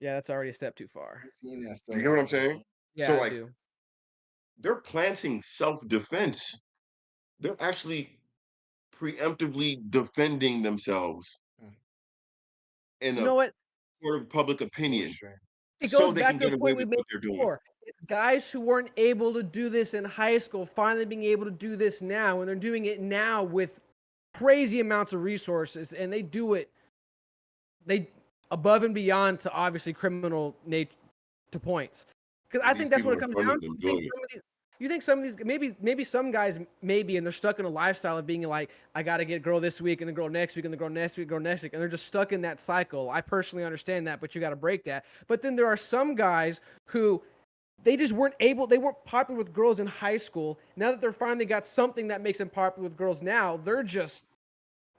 Yeah, that's already a step too far. You hear what I'm saying? Yeah, So I like do. they're planting self-defense. They're actually preemptively defending themselves in You a know what? court of public opinion It so goes they can back to get the away point we with made what they're doing. before. It's guys who weren't able to do this in high school finally being able to do this now, and they're doing it now with crazy amounts of resources, and they do it above and beyond to obviously criminal nature to points. Because I And these think that's what people it in comes front down of to. them doing it. You think some of these maybe some guys maybe and they're stuck in a lifestyle of being like, I gotta get a girl this week and the girl next week and the girl next week, girl next week, and they're just stuck in that cycle. I personally understand that, but you gotta break that. But then there are some guys who they just they weren't popular with girls in high school. Now that they're finally got something that makes them popular with girls now, they're just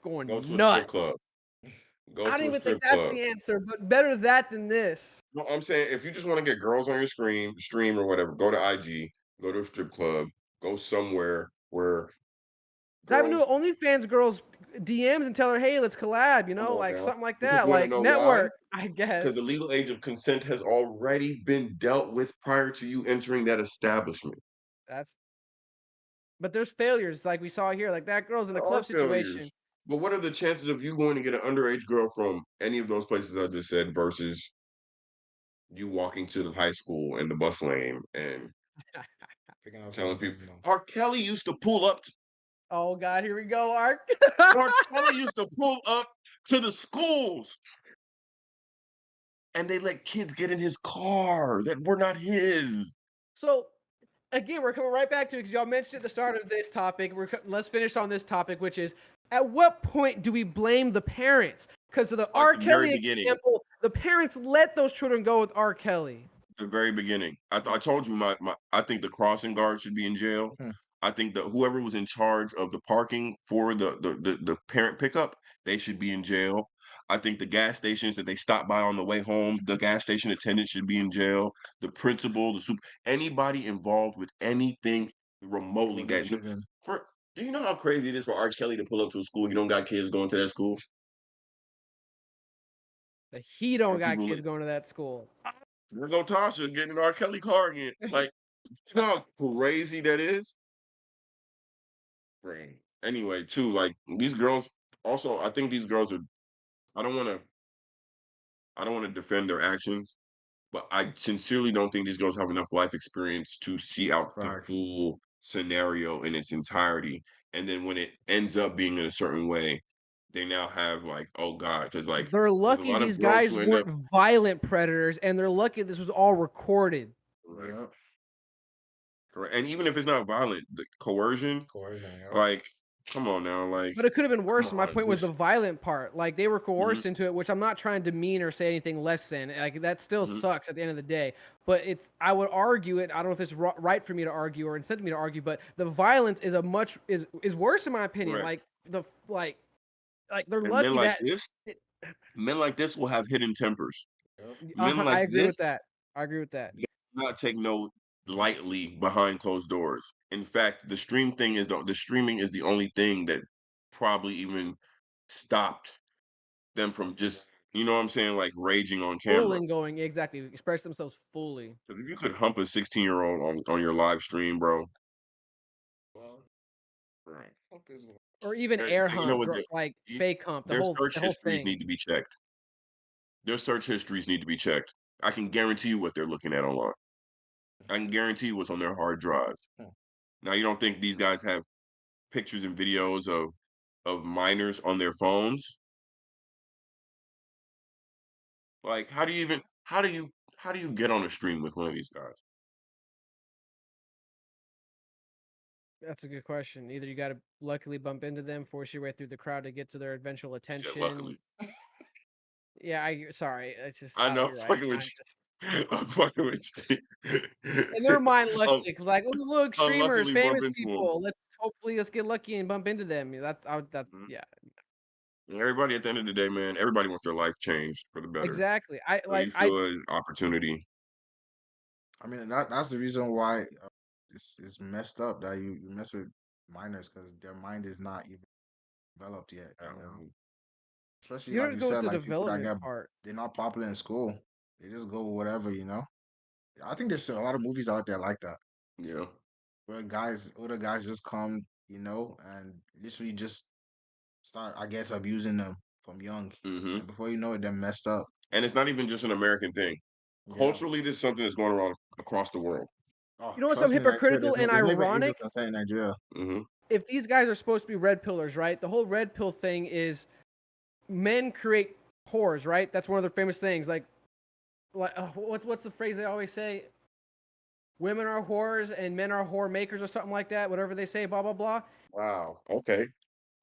going Go to a strip nuts. club. I Go don't to a even think strip that's club. the answer, but better that than this. No, I'm saying if you just want to get girls on your stream or whatever, go to IG, go to a strip club, go somewhere where Dive into girls OnlyFans girls DMs and tell her, hey, let's collab, come on like now. something like Because that, you want to like know why? network, I Because the guess. legal age of consent has already been dealt with prior to you entering that establishment. But there's failures like we saw here, like that girl's in a There are club situation. failures. But what are the chances of you going to get an underage girl from any of those places I just said versus you walking to the high school in the bus lane and telling people R. Kelly used to pull up Oh God, here we go, Ark. R. Kelly used to pull up to the schools and they let kids get in his car that were not his. So again, we're coming right back to it because y'all mentioned at the start of this topic. Let's finish on this topic, which is at what point do we blame the parents? Because of the At R. the very Kelly beginning. example, the parents let those children go with R. Kelly. The very beginning. I told you I think the crossing guard should be in jail. I think that whoever was in charge of the parking for the parent pickup, they should be in jail. I think the gas stations that they stopped by on the way home, the gas station attendant should be in jail. The principal, anybody involved with anything remotely that for do you know how crazy it is for R. Kelly to pull up to a school? You don't got kids going to that school. That he don't And got people kids going to that school. there go Tasha getting an R. Kelly car again. Like, you know how crazy that is? Right. Anyway, too, like these girls also, I think these girls are I don't wanna I don't wanna defend their actions, but I sincerely don't think these girls have enough life experience to see out the full scenario in its entirety. And then when it ends up being in a certain way, they now have like, oh God, because like They're there's a lucky lot of these girls guys who end up weren't violent predators, and they're lucky this was all recorded. right. Correct. And even if it's not violent, the coercion, yeah. like, come on now, like, But it could have been come worse. My on, point was the just violent part. Like they were mhm, coerced into it, which I'm not trying to demean or say anything less than. Like that still mhm. sucks at the end of the day. But I would argue it. I don't know if it's right for me to argue or instead of me to argue. But the violence is is worse in my opinion. Correct. Like like they're And men lucky like that this, Men like this will have hidden tempers. Men I like agree this with that. I agree with that. do not take no lightly behind closed doors. In fact, the streaming is the only thing that probably even stopped them from just, you know what I'm saying, like raging on Full camera. and going, exactly. Express themselves fully. Because if you could hump a 16-year-old on your live stream, bro, right. Or even air You know hump, what? like You- fake hump, Their the search whole histories thing. need to be checked. Their search histories need to be checked. I can guarantee you what they're looking at online. I can guarantee you what's on their hard drive. Now, you don't think these guys have pictures and videos of minors on their phones? Like, how do you get on a stream with one of these guys? That's a good question. Either you got to luckily bump into them, force your way through the crowd to get to their eventual I said, attention. luckily. Yeah, sorry. It's just, I know, you're right. fucking with you. I'm fucking with you. In their mind, Um, luckily, 'cause like, "Oh, look, streamers, unluckily bump famous into them. people. Let's get lucky and bump into them." Mhm. Yeah, And everybody at the end of the day, man, everybody wants their life changed for the better. exactly. So you feel an opportunity. I mean, that's the reason why it's messed up that you mess with minors because their mind is not even developed yet. You know, especially You like don't you go with said, the like people that development part. they're not popular in school, they just go with whatever. You know, I think there's a lot of movies out there like that Yeah. where older guys just come, you know, and literally just start, I guess, abusing them from young, Hmm. and before you know it, they're messed up. And it's not even just an American thing. Yeah. Culturally, this is something that's going around across the world. Oh, You know what's so trust me, Nigeria. hypocritical and There's no even Angel ironic? consent in Nigeria. Hmm. If these guys are supposed to be red pillars, right? The whole red pill thing is men create whores, right? That's one of their famous things. Like what's the phrase they always say? Women are whores and men are whore makers or something like that. Whatever they say, blah blah blah. Wow. Okay.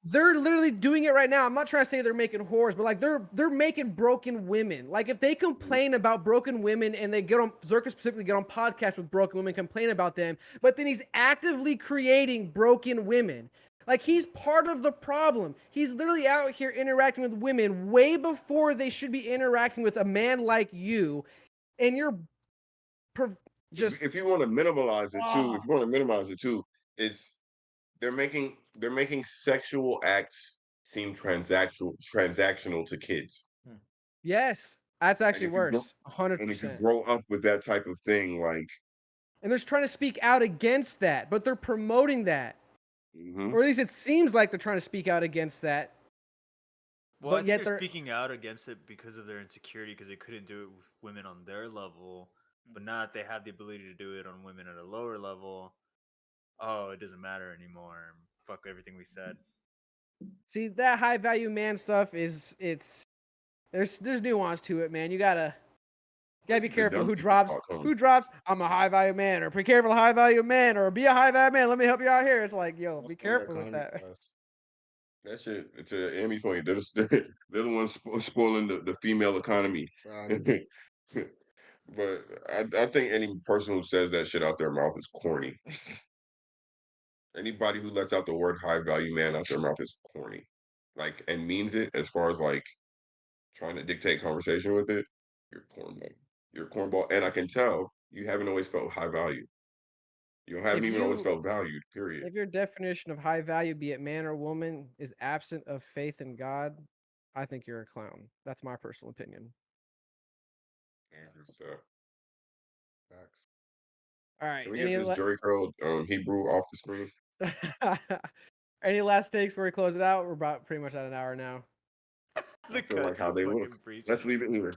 They're literally doing it right now. I'm not trying to say they're making whores, but like they're making broken women. Like if they complain about broken women and they get on Zerka specifically get on podcasts with broken women, complain about them, but then he's actively creating broken women. Like he's part of the problem. He's literally out here interacting with women way before they should be interacting with a man like you, and you're just If you want to minimalize it too, it's they're making sexual acts seem transactional to kids. yes, that's And actually if you grow worse, and if you 100%. grow up with that type of thing, like, And they're trying to speak out against that, but they're promoting that. mhm. Or at least it seems like they're trying to speak out against that. Well, I But think yet they're they're speaking out against it because of their insecurity, because they couldn't do it with women on their level. But now that they have the ability to do it on women at a lower level, oh, it doesn't matter anymore. Fuck everything we said. see that high value man stuff is there's nuance to it, man. You gotta be The careful dumb who people drops talk on. I'm a high value man, or be careful high value man, or be a high value man. Let me help you out here. It's like, yo, be careful with that. That shit, it's an enemy point. They're the ones spoiling the female economy. But I think any person who says that shit out their mouth is corny. Anybody who lets out the word high value man out their mouth is corny. Like, and means it as far as like trying to dictate conversation with it, you're cornball. You're cornball. And I can tell you haven't always felt high value. You haven't If even always you felt valued, period. if your definition of high value, be it man or woman, is absent of faith in God, I think you're a clown. That's my personal opinion. It's, Facts. All right. Can we get this Jerry curl Hebrew off the screen? Any last takes before we close it out? We're about pretty much at an hour now. I feel like how they look. Let's leave it here.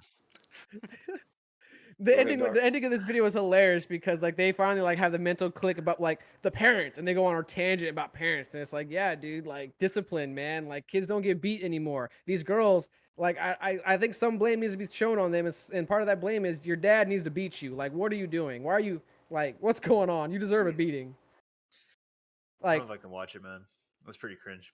The Go ahead, ending Doc. the ending of this video is hilarious because like they finally like have the mental click about like the parents, and they go on a tangent about parents, and it's like, yeah, dude, like discipline, man. Like kids don't get beat anymore. These girls, like I think some blame needs to be shown on them, and part of that blame is your dad needs to beat you. Like, what are you doing? Why are you like, what's going on? You deserve a beating. I Like, don't know if I can watch it, man. That's pretty cringe.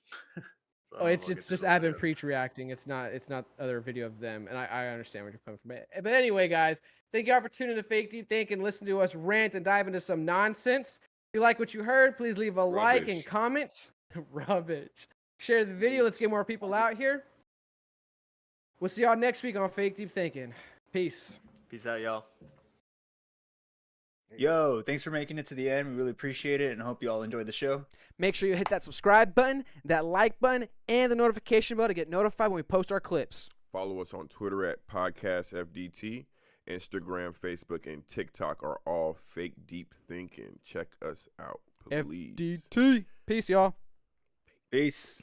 So I oh, don't know if I'll get it's through just the whole Abin video. Preach reacting. It's not other video of them, and I understand where you're coming from. But anyway, guys, thank y'all for tuning to Fake Deep Think and listen to us rant and dive into some nonsense. If you like what you heard, please leave a like and Rubbish. comment. Rubbish. Share the video. Let's get more people out here. We'll see y'all next week on Fake Deep Thinking. Peace. Peace out, y'all. Yo, thanks for making it to the end. We really appreciate it and hope you all enjoyed the show. Make sure you hit that subscribe button, that like button, and the notification bell to get notified when we post our clips. Follow us on Twitter at PodcastFDT. Instagram, Facebook, and TikTok are all Fake Deep Thinking. Check us out, please. FDT. Peace, y'all. Peace.